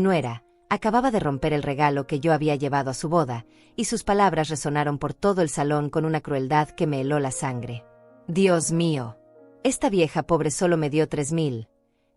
nuera acababa de romper el regalo que yo había llevado a su boda, y sus palabras resonaron por todo el salón con una crueldad que me heló la sangre. «Dios mío. Esta vieja pobre solo me dio 3.000»,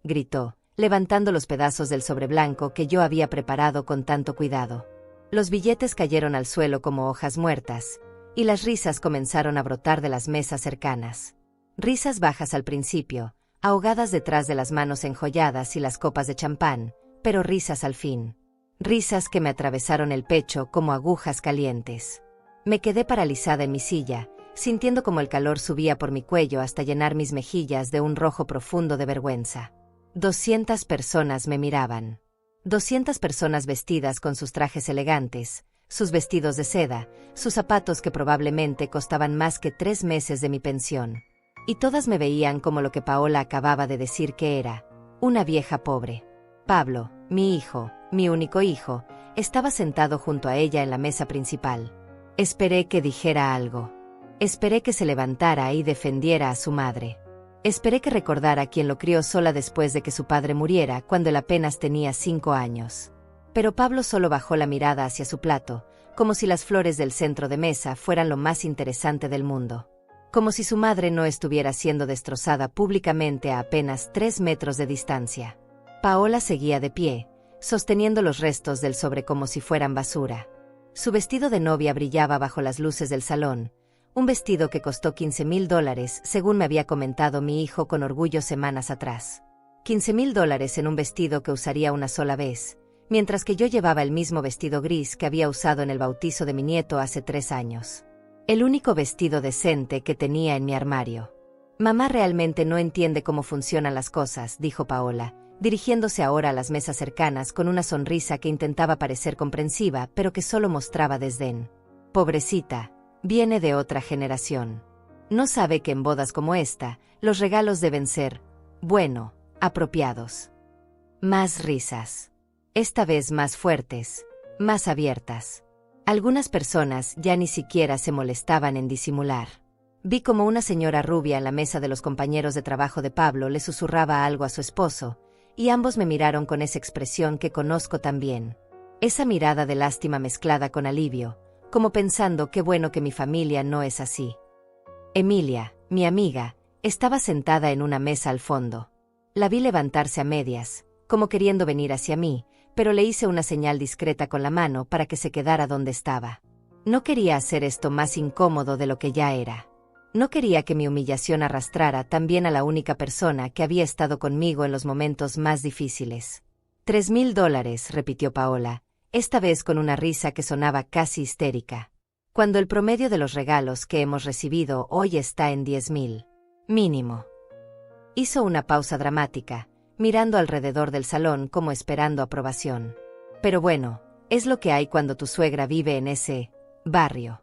gritó, levantando los pedazos del sobre blanco que yo había preparado con tanto cuidado. Los billetes cayeron al suelo como hojas muertas, y las risas comenzaron a brotar de las mesas cercanas. Risas bajas al principio, ahogadas detrás de las manos enjolladas y las copas de champán, pero risas al fin. Risas que me atravesaron el pecho como agujas calientes. Me quedé paralizada en mi silla, sintiendo como el calor subía por mi cuello hasta llenar mis mejillas de un rojo profundo de vergüenza. 200 personas me miraban. 200 personas vestidas con sus trajes elegantes, sus vestidos de seda, sus zapatos que probablemente costaban más que 3 meses de mi pensión. Y todas me veían como lo que Paola acababa de decir que era, una vieja pobre. Pablo, mi hijo, mi único hijo, estaba sentado junto a ella en la mesa principal. Esperé que dijera algo. Esperé que se levantara y defendiera a su madre. Esperé que recordara quien lo crió sola después de que su padre muriera cuando él apenas tenía 5 años. Pero Pablo solo bajó la mirada hacia su plato, como si las flores del centro de mesa fueran lo más interesante del mundo. Como si su madre no estuviera siendo destrozada públicamente a apenas 3 metros de distancia. Paola seguía de pie, sosteniendo los restos del sobre como si fueran basura. Su vestido de novia brillaba bajo las luces del salón, un vestido que costó $15.000, según me había comentado mi hijo con orgullo semanas atrás. $15.000 en un vestido que usaría una sola vez, mientras que yo llevaba el mismo vestido gris que había usado en el bautizo de mi nieto hace 3 años. El único vestido decente que tenía en mi armario. «Mamá realmente no entiende cómo funcionan las cosas», dijo Paola, dirigiéndose ahora a las mesas cercanas con una sonrisa que intentaba parecer comprensiva, pero que solo mostraba desdén. «Pobrecita, viene de otra generación. No sabe que en bodas como esta, los regalos deben ser, bueno, apropiados». Más risas. Esta vez más fuertes, más abiertas. Algunas personas ya ni siquiera se molestaban en disimular. Vi como una señora rubia en la mesa de los compañeros de trabajo de Pablo le susurraba algo a su esposo, y ambos me miraron con esa expresión que conozco tan bien. Esa mirada de lástima mezclada con alivio, como pensando qué bueno que mi familia no es así. Emilia, mi amiga, estaba sentada en una mesa al fondo. La vi levantarse a medias, como queriendo venir hacia mí, pero le hice una señal discreta con la mano para que se quedara donde estaba. No quería hacer esto más incómodo de lo que ya era. No quería que mi humillación arrastrara también a la única persona que había estado conmigo en los momentos más difíciles. $3.000, repitió Paola, esta vez con una risa que sonaba casi histérica. Cuando el promedio de los regalos que hemos recibido hoy está en 10.000. Mínimo. Hizo una pausa dramática, mirando alrededor del salón como esperando aprobación. Pero bueno, es lo que hay cuando tu suegra vive en ese barrio.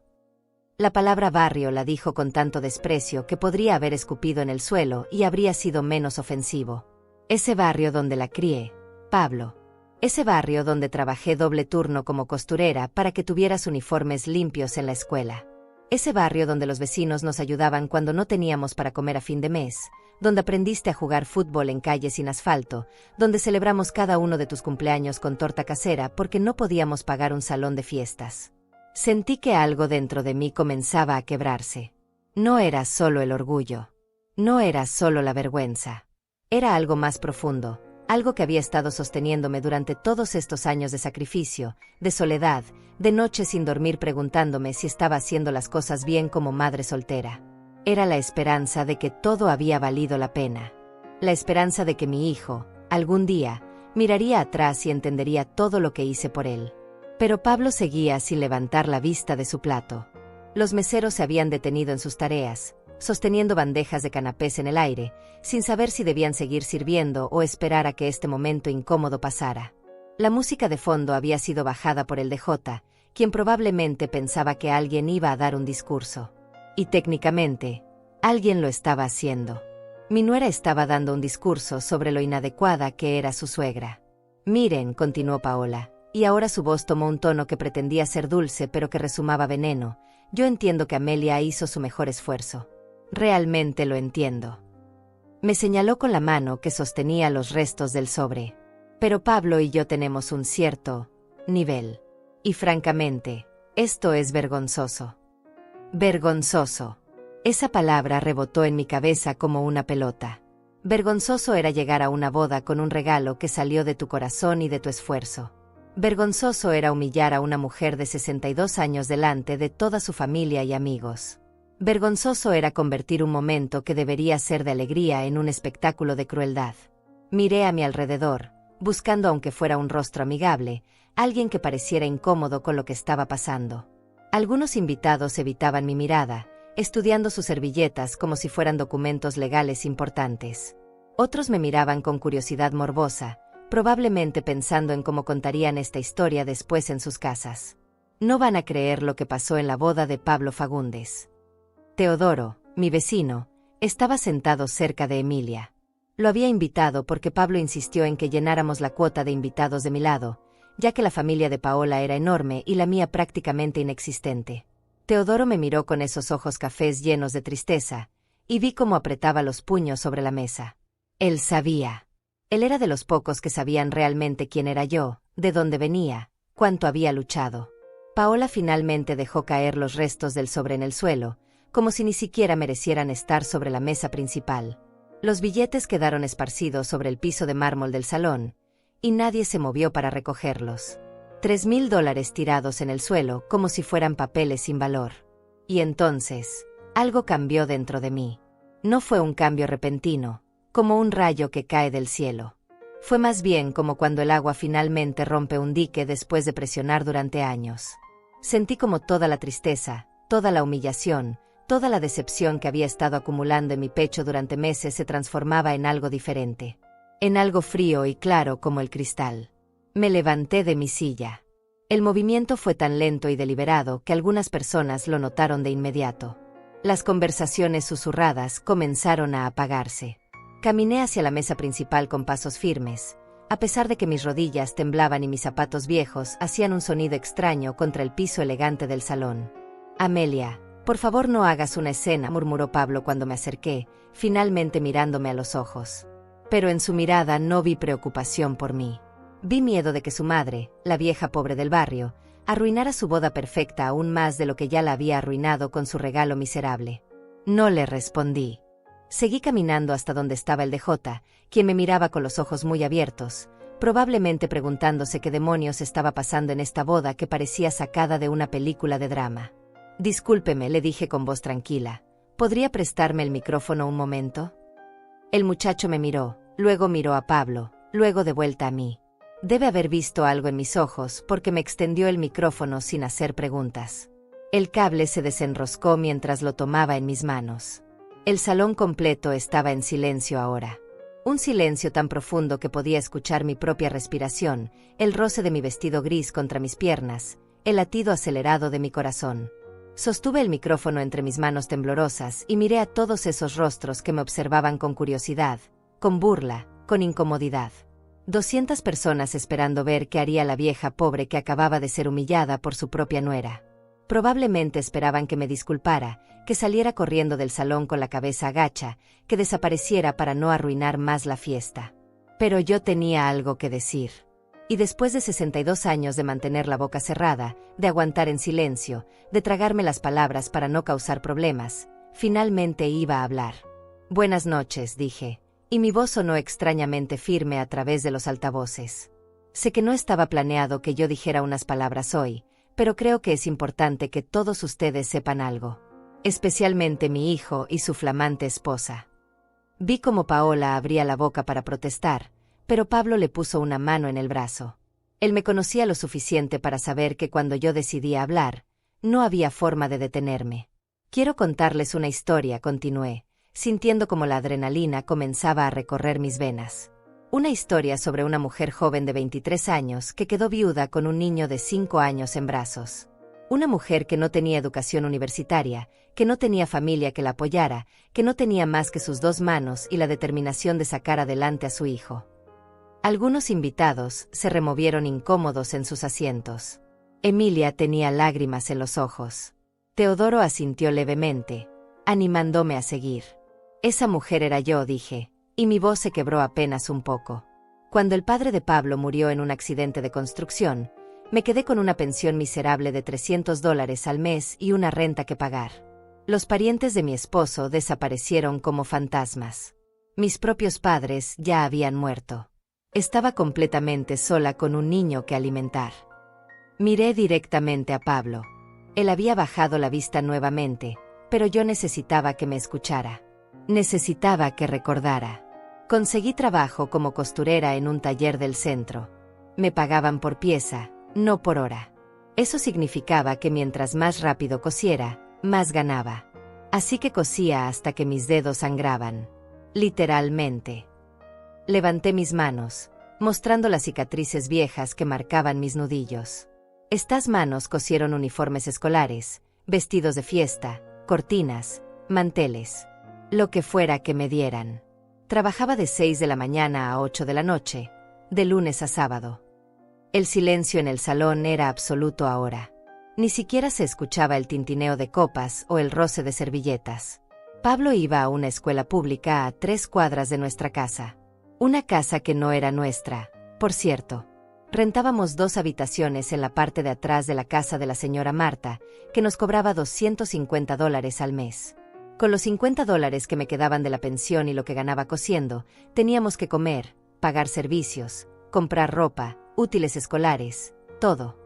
La palabra barrio la dijo con tanto desprecio que podría haber escupido en el suelo y habría sido menos ofensivo. Ese barrio donde la crié, Pablo. Ese barrio donde trabajé doble turno como costurera para que tuvieras uniformes limpios en la escuela. Ese barrio donde los vecinos nos ayudaban cuando no teníamos para comer a fin de mes, donde aprendiste a jugar fútbol en calles sin asfalto, donde celebramos cada uno de tus cumpleaños con torta casera porque no podíamos pagar un salón de fiestas. Sentí que algo dentro de mí comenzaba a quebrarse. No era solo el orgullo. No era solo la vergüenza. Era algo más profundo, algo que había estado sosteniéndome durante todos estos años de sacrificio, de soledad, de noches sin dormir preguntándome si estaba haciendo las cosas bien como madre soltera. Era la esperanza de que todo había valido la pena. La esperanza de que mi hijo, algún día, miraría atrás y entendería todo lo que hice por él. Pero Pablo seguía sin levantar la vista de su plato. Los meseros se habían detenido en sus tareas, sosteniendo bandejas de canapés en el aire, sin saber si debían seguir sirviendo o esperar a que este momento incómodo pasara. La música de fondo había sido bajada por el DJ, quien probablemente pensaba que alguien iba a dar un discurso. Y técnicamente, alguien lo estaba haciendo. Mi nuera estaba dando un discurso sobre lo inadecuada que era su suegra. «Miren», continuó Paola, y ahora su voz tomó un tono que pretendía ser dulce pero que resumaba veneno. «Yo entiendo que Amelia hizo su mejor esfuerzo. Realmente lo entiendo». Me señaló con la mano que sostenía los restos del sobre. Pero Pablo y yo tenemos un cierto nivel. Y francamente, esto es vergonzoso. Vergonzoso. Esa palabra rebotó en mi cabeza como una pelota. Vergonzoso era llegar a una boda con un regalo que salió de tu corazón y de tu esfuerzo. Vergonzoso era humillar a una mujer de 62 años delante de toda su familia y amigos. Vergonzoso era convertir un momento que debería ser de alegría en un espectáculo de crueldad. Miré a mi alrededor, buscando aunque fuera un rostro amigable, alguien que pareciera incómodo con lo que estaba pasando. Algunos invitados evitaban mi mirada, estudiando sus servilletas como si fueran documentos legales importantes. Otros me miraban con curiosidad morbosa, probablemente pensando en cómo contarían esta historia después en sus casas. No van a creer lo que pasó en la boda de Pablo Fagundes. Teodoro, mi vecino, estaba sentado cerca de Emilia. Lo había invitado porque Pablo insistió en que llenáramos la cuota de invitados de mi lado, ya que la familia de Paola era enorme y la mía prácticamente inexistente. Teodoro me miró con esos ojos cafés llenos de tristeza, y vi cómo apretaba los puños sobre la mesa. Él sabía. Él era de los pocos que sabían realmente quién era yo, de dónde venía, cuánto había luchado. Paola finalmente dejó caer los restos del sobre en el suelo, como si ni siquiera merecieran estar sobre la mesa principal. Los billetes quedaron esparcidos sobre el piso de mármol del salón, y nadie se movió para recogerlos. $3,000 tirados en el suelo como si fueran papeles sin valor. Y entonces, algo cambió dentro de mí. No fue un cambio repentino, como un rayo que cae del cielo. Fue más bien como cuando el agua finalmente rompe un dique después de presionar durante años. Sentí como toda la tristeza, toda la humillación, toda la decepción que había estado acumulando en mi pecho durante meses se transformaba en algo diferente. En algo frío y claro como el cristal. Me levanté de mi silla. El movimiento fue tan lento y deliberado que algunas personas lo notaron de inmediato. Las conversaciones susurradas comenzaron a apagarse. Caminé hacia la mesa principal con pasos firmes, a pesar de que mis rodillas temblaban y mis zapatos viejos hacían un sonido extraño contra el piso elegante del salón. Amelia, por favor no hagas una escena, murmuró Pablo cuando me acerqué, finalmente mirándome a los ojos. Pero en su mirada no vi preocupación por mí. Vi miedo de que su madre, la vieja pobre del barrio, arruinara su boda perfecta aún más de lo que ya la había arruinado con su regalo miserable. No le respondí. Seguí caminando hasta donde estaba el DJ, quien me miraba con los ojos muy abiertos, probablemente preguntándose qué demonios estaba pasando en esta boda que parecía sacada de una película de drama. Discúlpeme, le dije con voz tranquila. ¿Podría prestarme el micrófono un momento? El muchacho me miró, luego miró a Pablo, luego de vuelta a mí. Debe haber visto algo en mis ojos porque me extendió el micrófono sin hacer preguntas. El cable se desenroscó mientras lo tomaba en mis manos. El salón completo estaba en silencio ahora. Un silencio tan profundo que podía escuchar mi propia respiración, el roce de mi vestido gris contra mis piernas, el latido acelerado de mi corazón. Sostuve el micrófono entre mis manos temblorosas y miré a todos esos rostros que me observaban con curiosidad, con burla, con incomodidad. 200 personas esperando ver qué haría la vieja pobre que acababa de ser humillada por su propia nuera. Probablemente esperaban que me disculpara, que saliera corriendo del salón con la cabeza agacha, que desapareciera para no arruinar más la fiesta. Pero yo tenía algo que decir. Y después de 62 años de mantener la boca cerrada, de aguantar en silencio, de tragarme las palabras para no causar problemas, finalmente iba a hablar. Buenas noches, dije, y mi voz sonó extrañamente firme a través de los altavoces. Sé que no estaba planeado que yo dijera unas palabras hoy, pero creo que es importante que todos ustedes sepan algo. Especialmente mi hijo y su flamante esposa. Vi cómo Paola abría la boca para protestar, pero Pablo le puso una mano en el brazo. Él me conocía lo suficiente para saber que cuando yo decidía hablar, no había forma de detenerme. Quiero contarles una historia, continué, sintiendo como la adrenalina comenzaba a recorrer mis venas. Una historia sobre una mujer joven de 23 años que quedó viuda con un niño de 5 años en brazos. Una mujer que no tenía educación universitaria, que no tenía familia que la apoyara, que no tenía más que sus 2 manos y la determinación de sacar adelante a su hijo. Algunos invitados se removieron incómodos en sus asientos. Emilia tenía lágrimas en los ojos. Teodoro asintió levemente, animándome a seguir. Esa mujer era yo, dije, y mi voz se quebró apenas un poco. Cuando el padre de Pablo murió en un accidente de construcción, me quedé con una pensión miserable de $300 al mes y una renta que pagar. Los parientes de mi esposo desaparecieron como fantasmas. Mis propios padres ya habían muerto. Estaba completamente sola con un niño que alimentar. Miré directamente a Pablo. Él había bajado la vista nuevamente, pero yo necesitaba que me escuchara. Necesitaba que recordara. Conseguí trabajo como costurera en un taller del centro. Me pagaban por pieza, no por hora. Eso significaba que mientras más rápido cosiera, más ganaba. Así que cosía hasta que mis dedos sangraban. Literalmente. Levanté mis manos, mostrando las cicatrices viejas que marcaban mis nudillos. Estas manos cosieron uniformes escolares, vestidos de fiesta, cortinas, manteles. Lo que fuera que me dieran. Trabajaba de 6 de la mañana a 8 de la noche, de lunes a sábado. El silencio en el salón era absoluto ahora. Ni siquiera se escuchaba el tintineo de copas o el roce de servilletas. Pablo iba a una escuela pública a 3 cuadras de nuestra casa. Una casa que no era nuestra, por cierto. Rentábamos 2 habitaciones en la parte de atrás de la casa de la señora Marta, que nos cobraba $250 al mes. Con los $50 que me quedaban de la pensión y lo que ganaba cosiendo, teníamos que comer, pagar servicios, comprar ropa, útiles escolares, todo.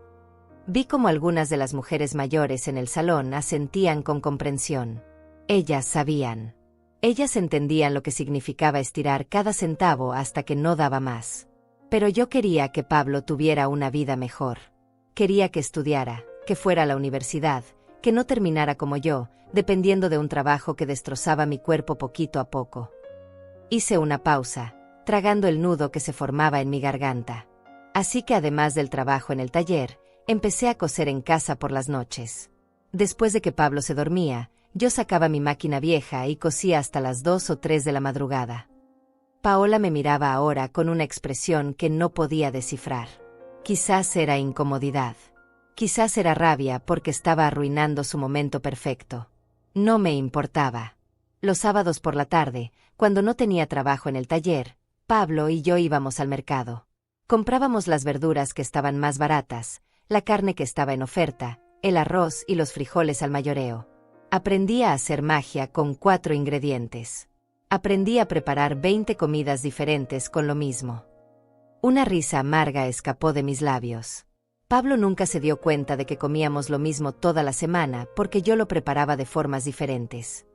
Vi cómo algunas de las mujeres mayores en el salón asentían con comprensión. Ellas sabían. Ellas entendían lo que significaba estirar cada centavo hasta que no daba más. Pero yo quería que Pablo tuviera una vida mejor. Quería que estudiara, que fuera a la universidad, que no terminara como yo, dependiendo de un trabajo que destrozaba mi cuerpo poquito a poco. Hice una pausa, tragando el nudo que se formaba en mi garganta. Así que además del trabajo en el taller, empecé a coser en casa por las noches. Después de que Pablo se dormía, yo sacaba mi máquina vieja y cosía hasta las 2 o 3 de la madrugada. Paola me miraba ahora con una expresión que no podía descifrar. Quizás era incomodidad. Quizás era rabia porque estaba arruinando su momento perfecto. No me importaba. Los sábados por la tarde, cuando no tenía trabajo en el taller, Pablo y yo íbamos al mercado. Comprábamos las verduras que estaban más baratas, la carne que estaba en oferta, el arroz y los frijoles al mayoreo. Aprendí a hacer magia con 4 ingredientes. Aprendí a preparar 20 comidas diferentes con lo mismo. Una risa amarga escapó de mis labios. Pablo nunca se dio cuenta de que comíamos lo mismo toda la semana porque yo lo preparaba de formas diferentes.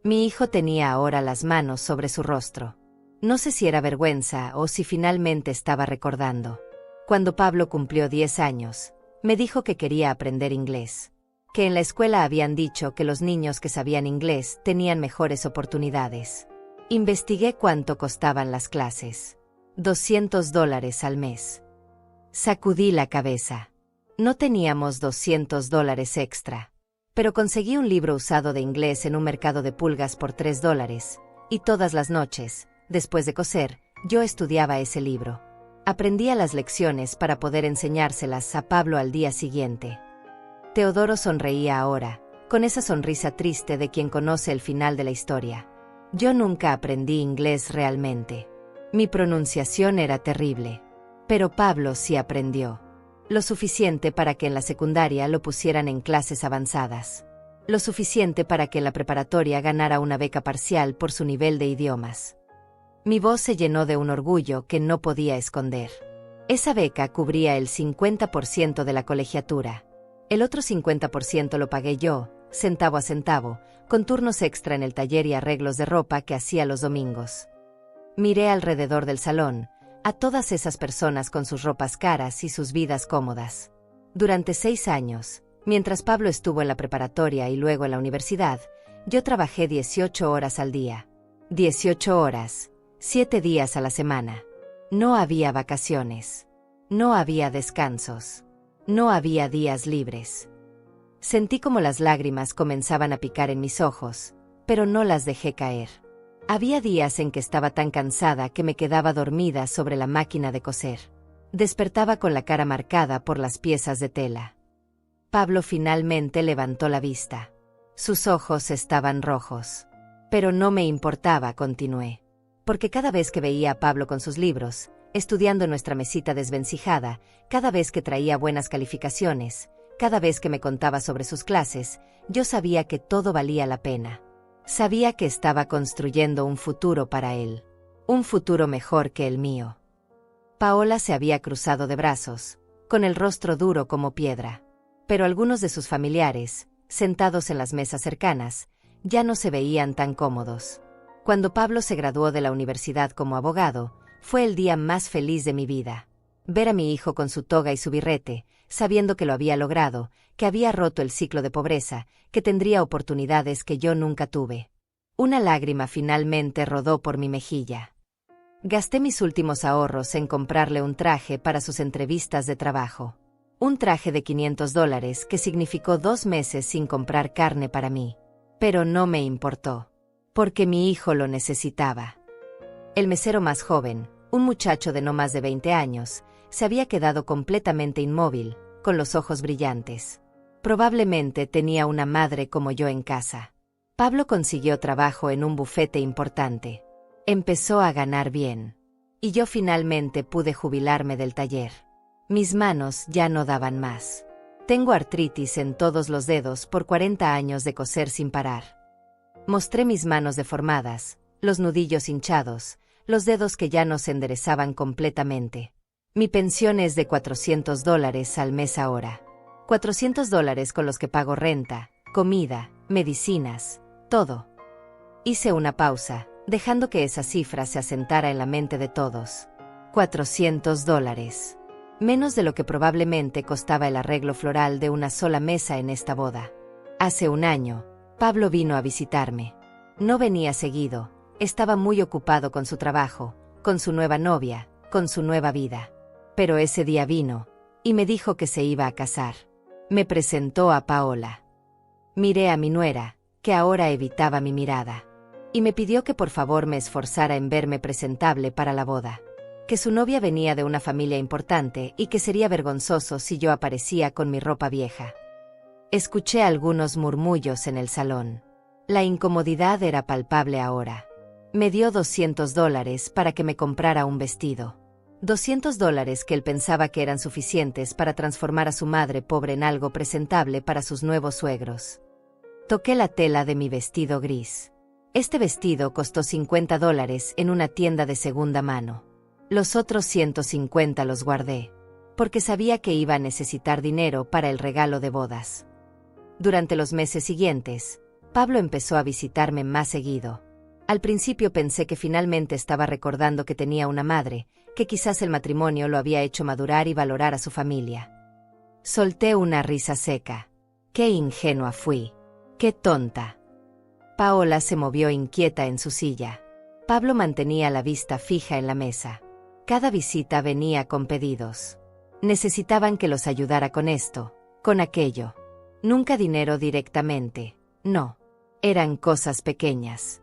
Mi hijo tenía ahora las manos sobre su rostro. No sé si era vergüenza o si finalmente estaba recordando. Cuando Pablo cumplió 10 años, me dijo que quería aprender inglés. Que en la escuela habían dicho que los niños que sabían inglés tenían mejores oportunidades. Investigué cuánto costaban las clases. $200 al mes. Sacudí la cabeza. No teníamos $200 extra. Pero conseguí un libro usado de inglés en un mercado de pulgas por $3, y todas las noches, después de coser, yo estudiaba ese libro. Aprendía las lecciones para poder enseñárselas a Pablo al día siguiente. Teodoro sonreía ahora, con esa sonrisa triste de quien conoce el final de la historia. Yo nunca aprendí inglés realmente. Mi pronunciación era terrible. Pero Pablo sí aprendió. Lo suficiente para que en la secundaria lo pusieran en clases avanzadas. Lo suficiente para que en la preparatoria ganara una beca parcial por su nivel de idiomas. Mi voz se llenó de un orgullo que no podía esconder. Esa beca cubría el 50% de la colegiatura. El otro 50% lo pagué yo, centavo a centavo, con turnos extra en el taller y arreglos de ropa que hacía los domingos. Miré alrededor del salón, a todas esas personas con sus ropas caras y sus vidas cómodas. Durante 6 años, mientras Pablo estuvo en la preparatoria y luego en la universidad, yo trabajé 18 horas al día. 18 horas, 7 días a la semana. No había vacaciones. No había descansos. No había días libres. Sentí como las lágrimas comenzaban a picar en mis ojos, pero no las dejé caer. Había días en que estaba tan cansada que me quedaba dormida sobre la máquina de coser. Despertaba con la cara marcada por las piezas de tela. Pablo finalmente levantó la vista. Sus ojos estaban rojos. Pero no me importaba, continué. Porque cada vez que veía a Pablo con sus libros, estudiando en nuestra mesita desvencijada, cada vez que traía buenas calificaciones, cada vez que me contaba sobre sus clases, yo sabía que todo valía la pena. Sabía que estaba construyendo un futuro para él. Un futuro mejor que el mío. Paola se había cruzado de brazos, con el rostro duro como piedra. Pero algunos de sus familiares, sentados en las mesas cercanas, ya no se veían tan cómodos. Cuando Pablo se graduó de la universidad como abogado, fue el día más feliz de mi vida. Ver a mi hijo con su toga y su birrete, sabiendo que lo había logrado, que había roto el ciclo de pobreza, que tendría oportunidades que yo nunca tuve. Una lágrima finalmente rodó por mi mejilla. Gasté mis últimos ahorros en comprarle un traje para sus entrevistas de trabajo. Un traje de $500 que significó 2 meses sin comprar carne para mí. Pero no me importó. Porque mi hijo lo necesitaba. El mesero más joven, un muchacho de no más de 20 años, se había quedado completamente inmóvil, con los ojos brillantes. Probablemente tenía una madre como yo en casa. Pablo consiguió trabajo en un bufete importante. Empezó a ganar bien. Y yo finalmente pude jubilarme del taller. Mis manos ya no daban más. Tengo artritis en todos los dedos por 40 años de coser sin parar. Mostré mis manos deformadas, los nudillos hinchados, los dedos que ya no se enderezaban completamente. Mi pensión es de $400 al mes ahora. $400 con los que pago renta, comida, medicinas, todo. Hice una pausa, dejando que esa cifra se asentara en la mente de todos. $400. Menos de lo que probablemente costaba el arreglo floral de una sola mesa en esta boda. Hace un año, Pablo vino a visitarme. No venía seguido, estaba muy ocupado con su trabajo, con su nueva novia, con su nueva vida. Pero ese día vino, y me dijo que se iba a casar. Me presentó a Paola. Miré a mi nuera, que ahora evitaba mi mirada. Y me pidió que por favor me esforzara en verme presentable para la boda. Que su novia venía de una familia importante y que sería vergonzoso si yo aparecía con mi ropa vieja. Escuché algunos murmullos en el salón. La incomodidad era palpable ahora. Me dio $200 para que me comprara un vestido. $200 que él pensaba que eran suficientes para transformar a su madre pobre en algo presentable para sus nuevos suegros. Toqué la tela de mi vestido gris. Este vestido costó $50 en una tienda de segunda mano. Los otros 150 los guardé, porque sabía que iba a necesitar dinero para el regalo de bodas. Durante los meses siguientes, Pablo empezó a visitarme más seguido. Al principio pensé que finalmente estaba recordando que tenía una madre, que quizás el matrimonio lo había hecho madurar y valorar a su familia. Solté una risa seca. ¡Qué ingenua fui! ¡Qué tonta! Paola se movió inquieta en su silla. Pablo mantenía la vista fija en la mesa. Cada visita venía con pedidos. Necesitaban que los ayudara con esto, con aquello. Nunca dinero directamente, no. Eran cosas pequeñas.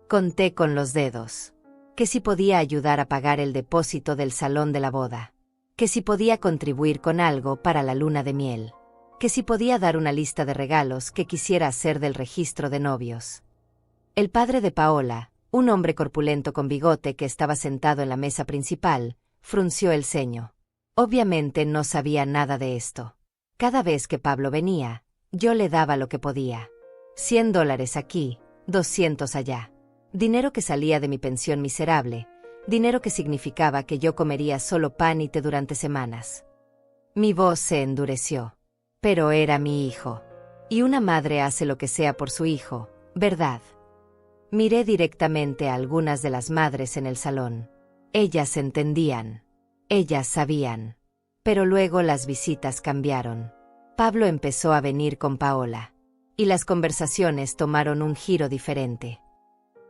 Conté con los dedos. Que si podía ayudar a pagar el depósito del salón de la boda. Que si podía contribuir con algo para la luna de miel. Que si podía dar una lista de regalos que quisiera hacer del registro de novios. El padre de Paola, un hombre corpulento con bigote que estaba sentado en la mesa principal, frunció el ceño. Obviamente no sabía nada de esto. Cada vez que Pablo venía, yo le daba lo que podía. $100 aquí, 200 allá. Dinero que salía de mi pensión miserable, dinero que significaba que yo comería solo pan y té durante semanas. Mi voz se endureció. Pero era mi hijo. Y una madre hace lo que sea por su hijo, ¿verdad? Miré directamente a algunas de las madres en el salón. Ellas entendían. Ellas sabían. Pero luego las visitas cambiaron. Pablo empezó a venir con Paola. Y las conversaciones tomaron un giro diferente.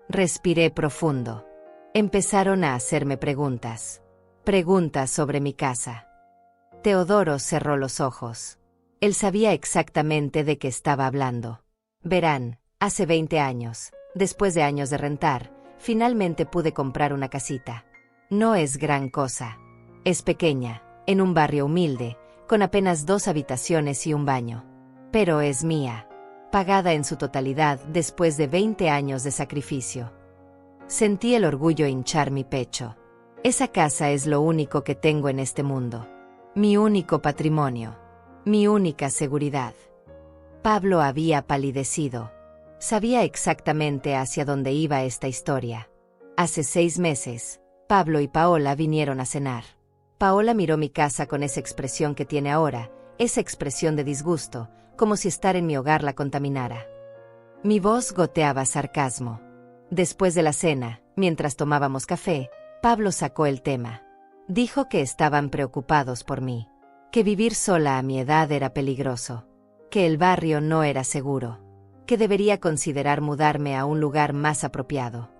Respiré profundo. Empezaron a hacerme preguntas. Preguntas sobre mi casa. Teodoro cerró los ojos. Él sabía exactamente de qué estaba hablando. Verán, hace 20 años, después de años de rentar, finalmente pude comprar una casita. No es gran cosa. Es pequeña, en un barrio humilde, con apenas 2 habitaciones y un baño. Pero es mía. Pagada en su totalidad después de 20 años de sacrificio. Sentí el orgullo hinchar mi pecho. Esa casa es lo único que tengo en este mundo. Mi único patrimonio. Mi única seguridad. Pablo había palidecido. Sabía exactamente hacia dónde iba esta historia. Hace 6 meses, Pablo y Paola vinieron a cenar. Paola miró mi casa con esa expresión que tiene ahora, esa expresión de disgusto, como si estar en mi hogar la contaminara. Mi voz goteaba sarcasmo. Después de la cena, mientras tomábamos café, Pablo sacó el tema. Dijo que estaban preocupados por mí, que vivir sola a mi edad era peligroso, que el barrio no era seguro, que debería considerar mudarme a un lugar más apropiado.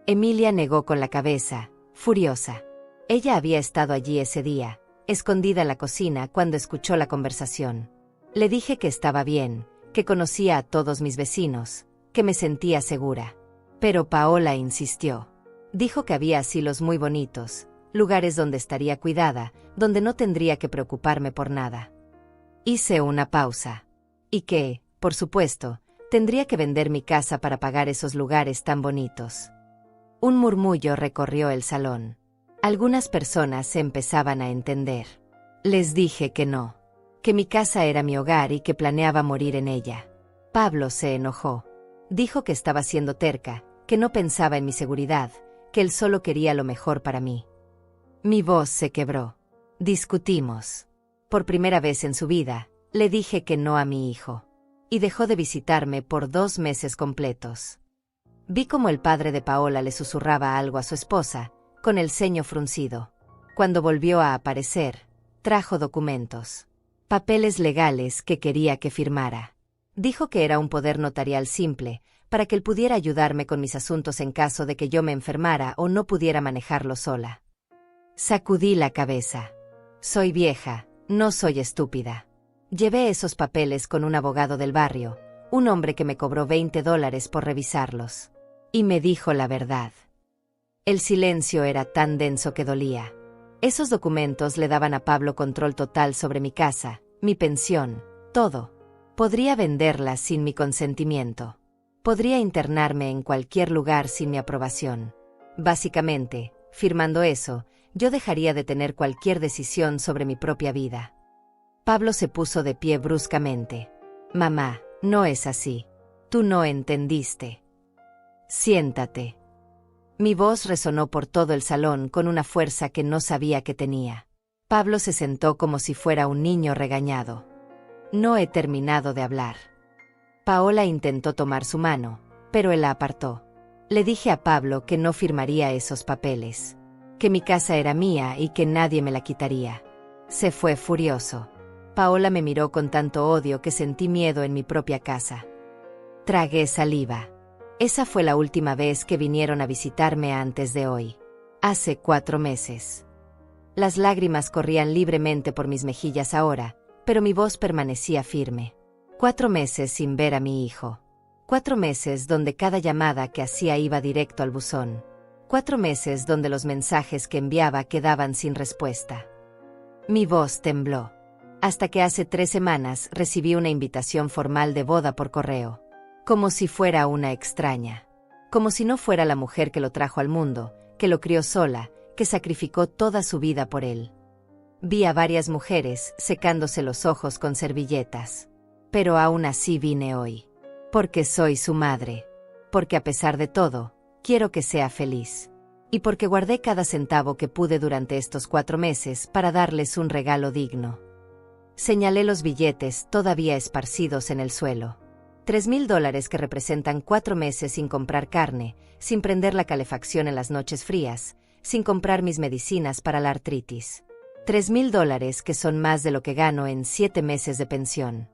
Emilia negó con la cabeza, furiosa. Ella había estado allí ese día, escondida en la cocina cuando escuchó la conversación. Le dije que estaba bien, que conocía a todos mis vecinos, que me sentía segura. Pero Paola insistió. Dijo que había asilos muy bonitos, lugares donde estaría cuidada, donde no tendría que preocuparme por nada. Hice una pausa. Y que, por supuesto, tendría que vender mi casa para pagar esos lugares tan bonitos. Un murmullo recorrió el salón. Algunas personas se empezaban a entender. Les dije que no, que mi casa era mi hogar y que planeaba morir en ella. Pablo se enojó. Dijo que estaba siendo terca, que no pensaba en mi seguridad, que él solo quería lo mejor para mí. Mi voz se quebró. Discutimos. Por primera vez en su vida, le dije que no a mi hijo. Y dejó de visitarme por 2 meses completos. Vi cómo el padre de Paola le susurraba algo a su esposa, con el ceño fruncido. Cuando volvió a aparecer, trajo documentos. Papeles legales que quería que firmara. Dijo que era un poder notarial simple, para que él pudiera ayudarme con mis asuntos en caso de que yo me enfermara o no pudiera manejarlo sola. Sacudí la cabeza. Soy vieja, no soy estúpida. Llevé esos papeles con un abogado del barrio, un hombre que me cobró $20 por revisarlos. Y me dijo la verdad. El silencio era tan denso que dolía. Esos documentos le daban a Pablo control total sobre mi casa, mi pensión, todo. Podría venderla sin mi consentimiento. Podría internarme en cualquier lugar sin mi aprobación. Básicamente, firmando eso, yo dejaría de tener cualquier decisión sobre mi propia vida. Pablo se puso de pie bruscamente. Mamá, no es así. Tú no entendiste. Siéntate. Mi voz resonó por todo el salón con una fuerza que no sabía que tenía. Pablo se sentó como si fuera un niño regañado. No he terminado de hablar. Paola intentó tomar su mano, pero él la apartó. Le dije a Pablo que no firmaría esos papeles, que mi casa era mía y que nadie me la quitaría. Se fue furioso. Paola me miró con tanto odio que sentí miedo en mi propia casa. Tragué saliva. Esa fue la última vez que vinieron a visitarme antes de hoy. Hace 4 meses. Las lágrimas corrían libremente por mis mejillas ahora, pero mi voz permanecía firme. 4 meses sin ver a mi hijo. 4 meses donde cada llamada que hacía iba directo al buzón. 4 meses donde los mensajes que enviaba quedaban sin respuesta. Mi voz tembló. Hasta que hace 3 semanas recibí una invitación formal de boda por correo. Como si fuera una extraña. Como si no fuera la mujer que lo trajo al mundo, que lo crió sola, que sacrificó toda su vida por él. Vi a varias mujeres secándose los ojos con servilletas. Pero aún así vine hoy. Porque soy su madre. Porque a pesar de todo, quiero que sea feliz. Y porque guardé cada centavo que pude durante estos 4 meses para darles un regalo digno. Señalé los billetes todavía esparcidos en el suelo. $3,000 que representan 4 meses sin comprar carne, sin prender la calefacción en las noches frías, sin comprar mis medicinas para la artritis. $3,000 que son más de lo que gano en 7 meses de pensión.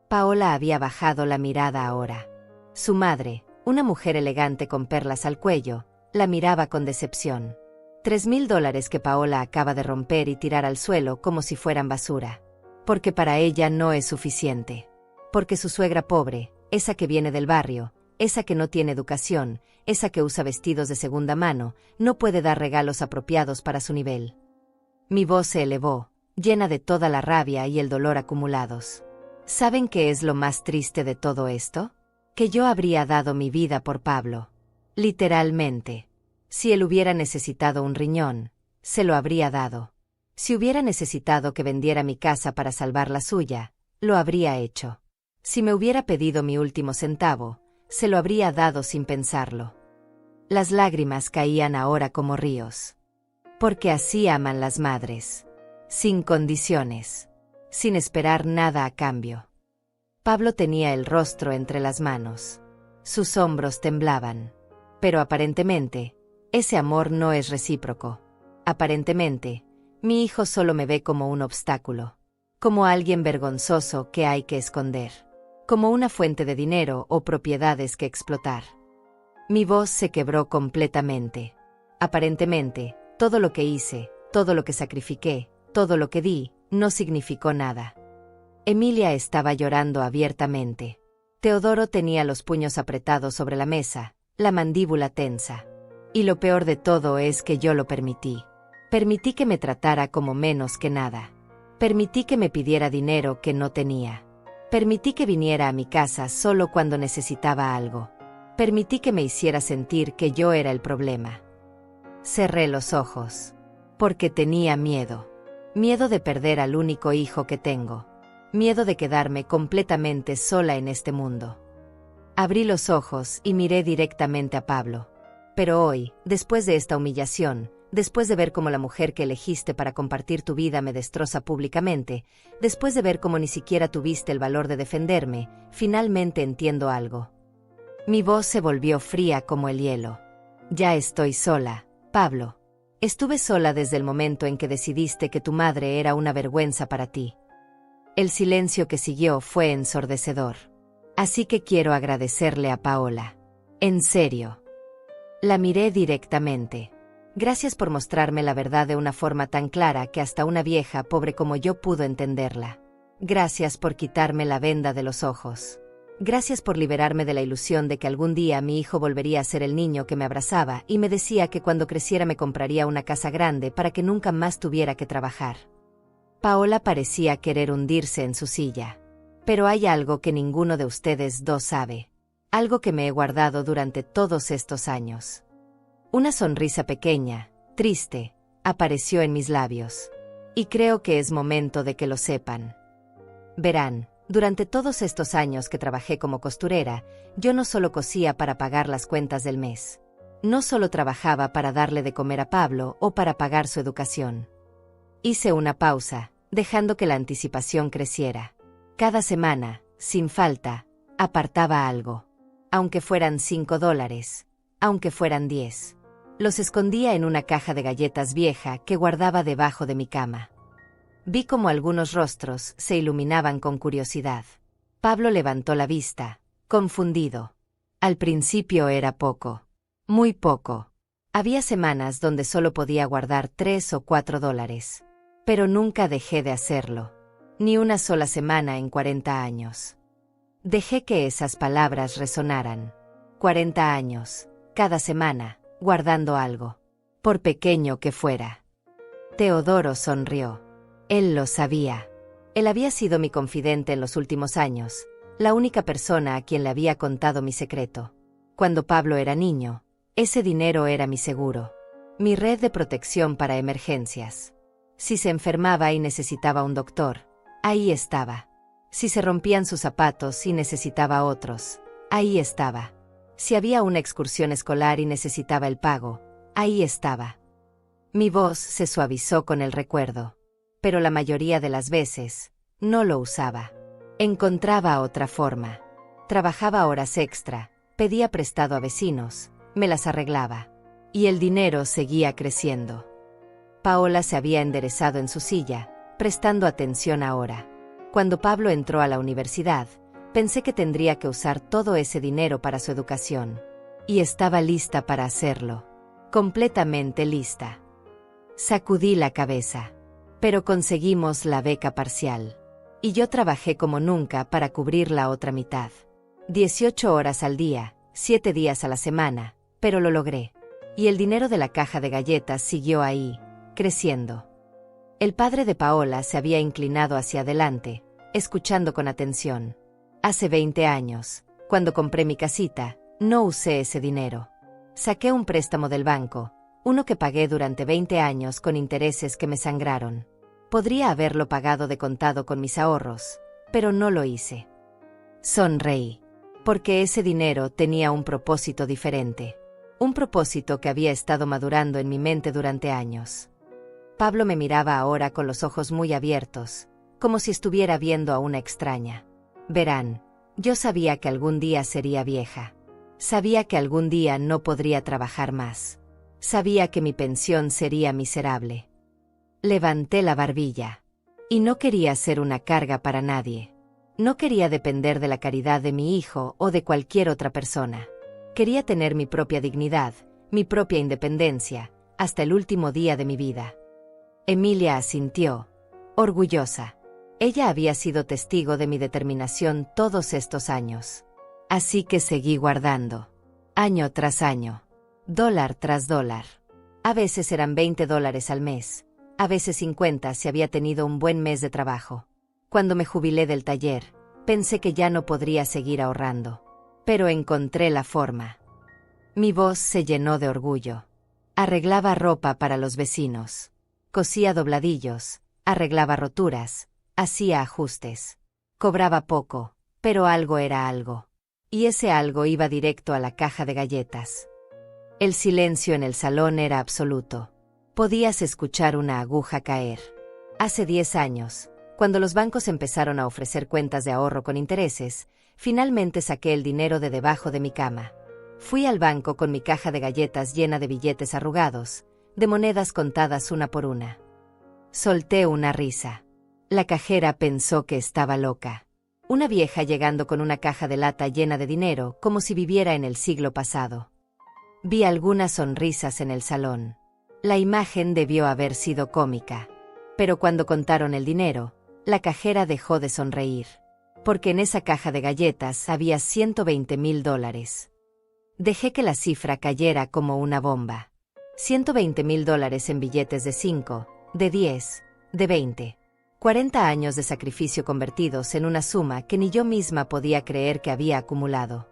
Paola había bajado la mirada ahora. Su madre, una mujer elegante con perlas al cuello, la miraba con decepción. $3,000 que Paola acaba de romper y tirar al suelo como si fueran basura. Porque para ella no es suficiente. Porque su suegra pobre, esa que viene del barrio, esa que no tiene educación, esa que usa vestidos de segunda mano, no puede dar regalos apropiados para su nivel. Mi voz se elevó, llena de toda la rabia y el dolor acumulados. ¿Saben qué es lo más triste de todo esto? Que yo habría dado mi vida por Pablo. Literalmente. Si él hubiera necesitado un riñón, se lo habría dado. Si hubiera necesitado que vendiera mi casa para salvar la suya, lo habría hecho. Si me hubiera pedido mi último centavo, se lo habría dado sin pensarlo. Las lágrimas caían ahora como ríos. Porque así aman las madres. Sin condiciones. Sin esperar nada a cambio. Pablo tenía el rostro entre las manos. Sus hombros temblaban. Pero aparentemente, ese amor no es recíproco. Aparentemente, mi hijo solo me ve como un obstáculo. Como alguien vergonzoso que hay que esconder. Como una fuente de dinero o propiedades que explotar. Mi voz se quebró completamente. Aparentemente, todo lo que hice, todo lo que sacrifiqué, todo lo que di, no significó nada. Emilia estaba llorando abiertamente. Teodoro tenía los puños apretados sobre la mesa, la mandíbula tensa. Y lo peor de todo es que yo lo permití. Permití que me tratara como menos que nada. Permití que me pidiera dinero que no tenía. Permití que viniera a mi casa solo cuando necesitaba algo. Permití que me hiciera sentir que yo era el problema. Cerré los ojos. Porque tenía miedo. Miedo de perder al único hijo que tengo. Miedo de quedarme completamente sola en este mundo. Abrí los ojos y miré directamente a Pablo. Pero hoy, después de esta humillación, después de ver cómo la mujer que elegiste para compartir tu vida me destroza públicamente, después de ver cómo ni siquiera tuviste el valor de defenderme, finalmente entiendo algo. Mi voz se volvió fría como el hielo. Ya estoy sola, Pablo. Estuve sola desde el momento en que decidiste que tu madre era una vergüenza para ti. El silencio que siguió fue ensordecedor. Así que quiero agradecerle a Paola. En serio. La miré directamente. Gracias por mostrarme la verdad de una forma tan clara que hasta una vieja pobre como yo pudo entenderla. Gracias por quitarme la venda de los ojos. Gracias por liberarme de la ilusión de que algún día mi hijo volvería a ser el niño que me abrazaba y me decía que cuando creciera me compraría una casa grande para que nunca más tuviera que trabajar. Paola parecía querer hundirse en su silla. Pero hay algo que ninguno de ustedes dos sabe. Algo que me he guardado durante todos estos años. Una sonrisa pequeña, triste, apareció en mis labios. Y creo que es momento de que lo sepan. Verán, durante todos estos años que trabajé como costurera, yo no solo cosía para pagar las cuentas del mes. No solo trabajaba para darle de comer a Pablo o para pagar su educación. Hice una pausa, dejando que la anticipación creciera. Cada semana, sin falta, apartaba algo. Aunque fueran $5, aunque fueran 10. Los escondía en una caja de galletas vieja que guardaba debajo de mi cama. Vi cómo algunos rostros se iluminaban con curiosidad. Pablo levantó la vista, confundido. Al principio era poco. Muy poco. Había semanas donde solo podía guardar $3 o $4. Pero nunca dejé de hacerlo. Ni una sola semana en 40 años. Dejé que esas palabras resonaran. 40 años, cada semana, guardando algo. Por pequeño que fuera. Teodoro sonrió. Él lo sabía. Él había sido mi confidente en los últimos años, la única persona a quien le había contado mi secreto. Cuando Pablo era niño, ese dinero era mi seguro. Mi red de protección para emergencias. Si se enfermaba y necesitaba un doctor, ahí estaba. Si se rompían sus zapatos y necesitaba otros, ahí estaba. Si había una excursión escolar y necesitaba el pago, ahí estaba. Mi voz se suavizó con el recuerdo. Pero la mayoría de las veces, no lo usaba. Encontraba otra forma. Trabajaba horas extra, pedía prestado a vecinos, me las arreglaba. Y el dinero seguía creciendo. Paola se había enderezado en su silla, prestando atención ahora. Cuando Pablo entró a la universidad, pensé que tendría que usar todo ese dinero para su educación. Y estaba lista para hacerlo. Completamente lista. Sacudí la cabeza. Pero conseguimos la beca parcial. Y yo trabajé como nunca para cubrir la otra mitad. 18 horas al día, 7 días a la semana, pero lo logré. Y el dinero de la caja de galletas siguió ahí, creciendo. El padre de Paola se había inclinado hacia adelante, escuchando con atención. Hace 20 años, cuando compré mi casita, no usé ese dinero. Saqué un préstamo del banco, uno que pagué durante 20 años con intereses que me sangraron. Podría haberlo pagado de contado con mis ahorros, pero no lo hice. Sonreí, porque ese dinero tenía un propósito diferente. Un propósito que había estado madurando en mi mente durante años. Pablo me miraba ahora con los ojos muy abiertos, como si estuviera viendo a una extraña. Verán, yo sabía que algún día sería vieja. Sabía que algún día no podría trabajar más. Sabía que mi pensión sería miserable. Levanté la barbilla. Y no quería ser una carga para nadie. No quería depender de la caridad de mi hijo o de cualquier otra persona. Quería tener mi propia dignidad, mi propia independencia, hasta el último día de mi vida. Emilia asintió, orgullosa. Ella había sido testigo de mi determinación todos estos años. Así que seguí guardando. Año tras año. Dólar tras dólar. A veces eran $20 al mes. A veces 50 si había tenido un buen mes de trabajo. Cuando me jubilé del taller, pensé que ya no podría seguir ahorrando. Pero encontré la forma. Mi voz se llenó de orgullo. Arreglaba ropa para los vecinos. Cosía dobladillos, arreglaba roturas, hacía ajustes. Cobraba poco, pero algo era algo. Y ese algo iba directo a la caja de galletas. El silencio en el salón era absoluto. Podías escuchar una aguja caer. Hace 10 años, cuando los bancos empezaron a ofrecer cuentas de ahorro con intereses, finalmente saqué el dinero de debajo de mi cama. Fui al banco con mi caja de galletas llena de billetes arrugados, de monedas contadas una por una. Solté una risa. La cajera pensó que estaba loca. Una vieja llegando con una caja de lata llena de dinero, como si viviera en el siglo pasado. Vi algunas sonrisas en el salón. La imagen debió haber sido cómica. Pero cuando contaron el dinero, la cajera dejó de sonreír. Porque en esa caja de galletas había $120,000. Dejé que la cifra cayera como una bomba. $120,000 en billetes de 5, de 10, de 20. 40 años de sacrificio convertidos en una suma que ni yo misma podía creer que había acumulado.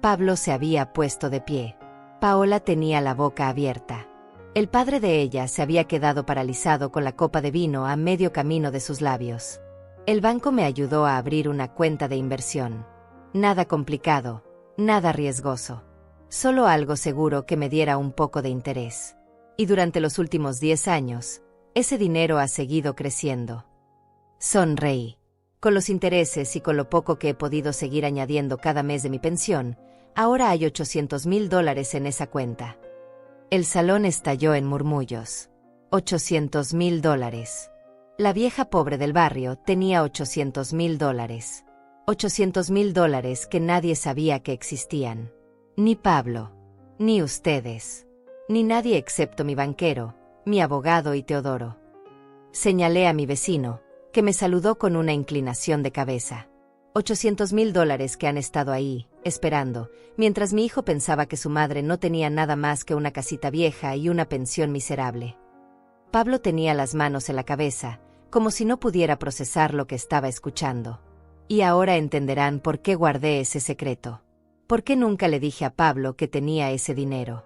Pablo se había puesto de pie. Paola tenía la boca abierta. El padre de ella se había quedado paralizado con la copa de vino a medio camino de sus labios. El banco me ayudó a abrir una cuenta de inversión. Nada complicado, nada riesgoso. Solo algo seguro que me diera un poco de interés. Y durante los últimos 10 años, ese dinero ha seguido creciendo. Sonreí. Con los intereses y con lo poco que he podido seguir añadiendo cada mes de mi pensión, ahora hay $800,000 en esa cuenta. El salón estalló en murmullos. $800,000. La vieja pobre del barrio tenía $800,000. $800,000 que nadie sabía que existían. Ni Pablo, ni ustedes, ni nadie excepto mi banquero, mi abogado y Teodoro. Señalé a mi vecino, que me saludó con una inclinación de cabeza. $800,000 que han estado ahí, esperando, mientras mi hijo pensaba que su madre no tenía nada más que una casita vieja y una pensión miserable. Pablo tenía las manos en la cabeza, como si no pudiera procesar lo que estaba escuchando. Y ahora entenderán por qué guardé ese secreto. ¿Por qué nunca le dije a Pablo que tenía ese dinero?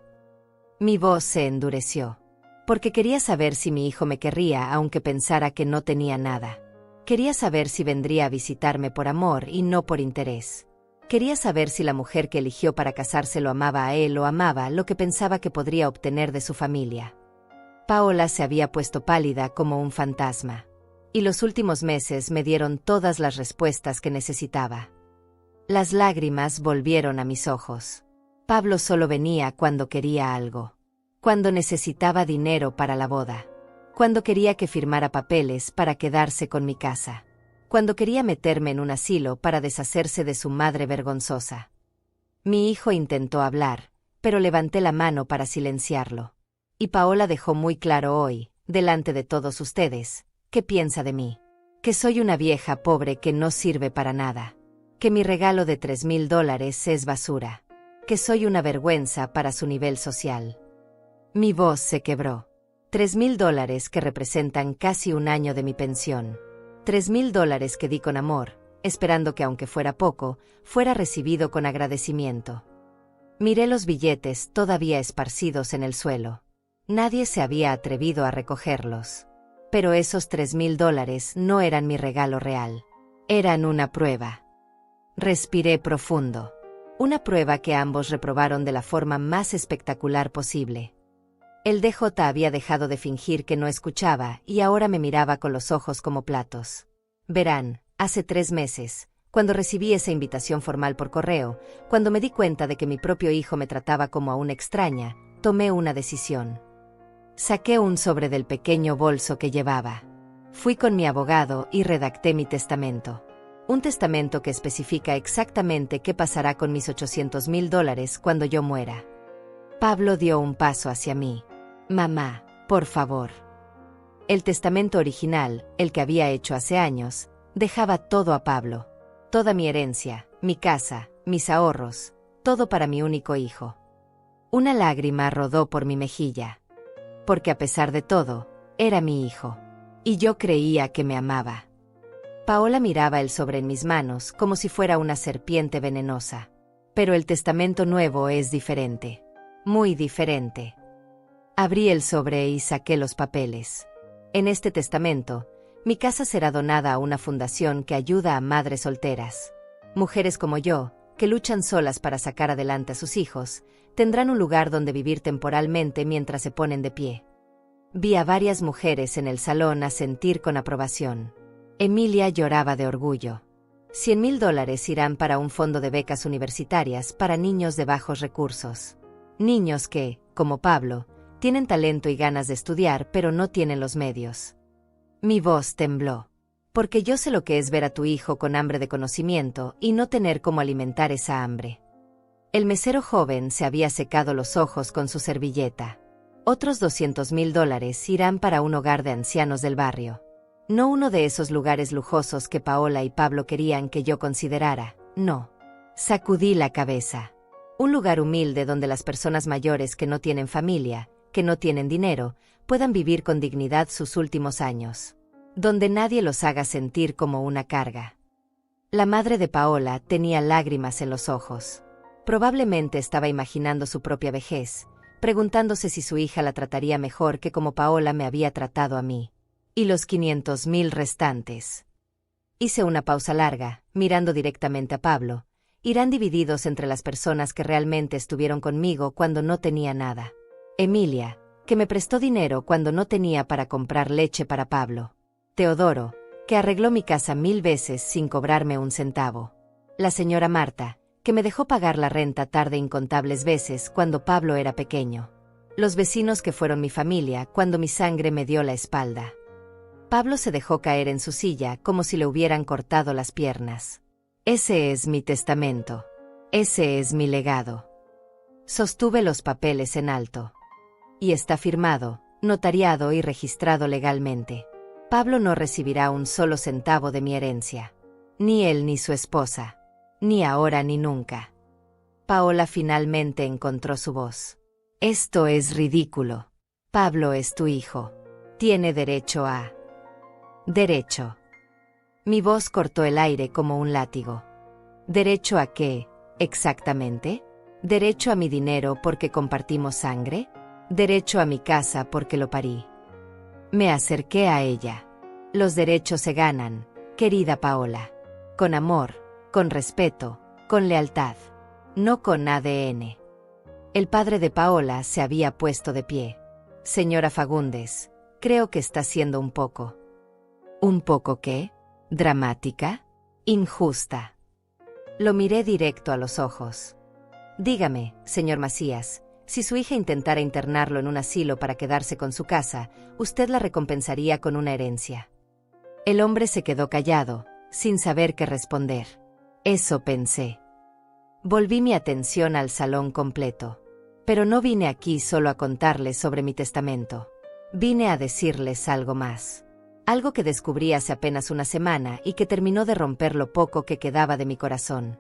Mi voz se endureció. Porque quería saber si mi hijo me querría aunque pensara que no tenía nada. Quería saber si vendría a visitarme por amor y no por interés. Quería saber si la mujer que eligió para casarse lo amaba a él o amaba lo que pensaba que podría obtener de su familia. Paola se había puesto pálida como un fantasma. Y los últimos meses me dieron todas las respuestas que necesitaba. Las lágrimas volvieron a mis ojos. Pablo solo venía cuando quería algo. Cuando necesitaba dinero para la boda. Cuando quería que firmara papeles para quedarse con mi casa. Cuando quería meterme en un asilo para deshacerse de su madre vergonzosa. Mi hijo intentó hablar, pero levanté la mano para silenciarlo. Y Paola dejó muy claro hoy, delante de todos ustedes, qué piensa de mí. Que soy una vieja pobre que no sirve para nada. Que mi regalo de $3,000 es basura. Que soy una vergüenza para su nivel social. Mi voz se quebró. $3,000 que representan casi un año de mi pensión. $3,000 que di con amor, esperando que aunque fuera poco, fuera recibido con agradecimiento. Miré los billetes todavía esparcidos en el suelo. Nadie se había atrevido a recogerlos. Pero esos $3,000 no eran mi regalo real. Eran una prueba. Respiré profundo. Una prueba que ambos reprobaron de la forma más espectacular posible. El DJ había dejado de fingir que no escuchaba y ahora me miraba con los ojos como platos. Verán, hace 3 meses, cuando recibí esa invitación formal por correo, cuando me di cuenta de que mi propio hijo me trataba como a una extraña, tomé una decisión. Saqué un sobre del pequeño bolso que llevaba. Fui con mi abogado y redacté mi testamento. Un testamento que especifica exactamente qué pasará con mis $800,000 cuando yo muera. Pablo dio un paso hacia mí. Mamá, por favor. El testamento original, el que había hecho hace años, dejaba todo a Pablo. Toda mi herencia, mi casa, mis ahorros, todo para mi único hijo. Una lágrima rodó por mi mejilla. Porque a pesar de todo, era mi hijo. Y yo creía que me amaba. Paola miraba el sobre en mis manos como si fuera una serpiente venenosa. Pero el testamento nuevo es diferente. Muy diferente. Abrí el sobre y saqué los papeles. En este testamento, mi casa será donada a una fundación que ayuda a madres solteras. Mujeres como yo, que luchan solas para sacar adelante a sus hijos, tendrán un lugar donde vivir temporalmente mientras se ponen de pie. Vi a varias mujeres en el salón asentir con aprobación. Emilia lloraba de orgullo. $100,000 irán para un fondo de becas universitarias para niños de bajos recursos. Niños que, como Pablo, tienen talento y ganas de estudiar pero no tienen los medios. Mi voz tembló. Porque yo sé lo que es ver a tu hijo con hambre de conocimiento y no tener cómo alimentar esa hambre. El mesero joven se había secado los ojos con su servilleta. Otros $200,000 irán para un hogar de ancianos del barrio. No uno de esos lugares lujosos que Paola y Pablo querían que yo considerara, no. Sacudí la cabeza. Un lugar humilde donde las personas mayores que no tienen familia, que no tienen dinero, puedan vivir con dignidad sus últimos años. Donde nadie los haga sentir como una carga. La madre de Paola tenía lágrimas en los ojos. Probablemente estaba imaginando su propia vejez, preguntándose si su hija la trataría mejor que como Paola me había tratado a mí. Y los $500,000 restantes. Hice una pausa larga, mirando directamente a Pablo. Irán divididos entre las personas que realmente estuvieron conmigo cuando no tenía nada. Emilia, que me prestó dinero cuando no tenía para comprar leche para Pablo. Teodoro, que arregló mi casa 1000 veces sin cobrarme un centavo. La señora Marta, que me dejó pagar la renta tarde incontables veces cuando Pablo era pequeño. Los vecinos que fueron mi familia cuando mi sangre me dio la espalda. Pablo se dejó caer en su silla como si le hubieran cortado las piernas. Ese es mi testamento. Ese es mi legado. Sostuve los papeles en alto. Y está firmado, notariado y registrado legalmente. Pablo no recibirá un solo centavo de mi herencia. Ni él ni su esposa. Ni ahora ni nunca. Paola finalmente encontró su voz. Esto es ridículo. Pablo es tu hijo. Tiene derecho a... Derecho. Mi voz cortó el aire como un látigo. ¿Derecho a qué, exactamente? ¿Derecho a mi dinero porque compartimos sangre? ¿Derecho a mi casa porque lo parí? Me acerqué a ella. Los derechos se ganan, querida Paola. Con amor, con respeto, con lealtad. No con ADN. El padre de Paola se había puesto de pie. Señora Fagundes, creo que está siendo un poco... ¿Un poco qué? ¿Dramática? Injusta. Lo miré directo a los ojos. Dígame, señor Macías, si su hija intentara internarlo en un asilo para quedarse con su casa, usted la recompensaría con una herencia. El hombre se quedó callado, sin saber qué responder. Eso pensé. Volví mi atención al salón completo. Pero no vine aquí solo a contarles sobre mi testamento. Vine a decirles algo más. Algo que descubrí hace apenas una semana y que terminó de romper lo poco que quedaba de mi corazón.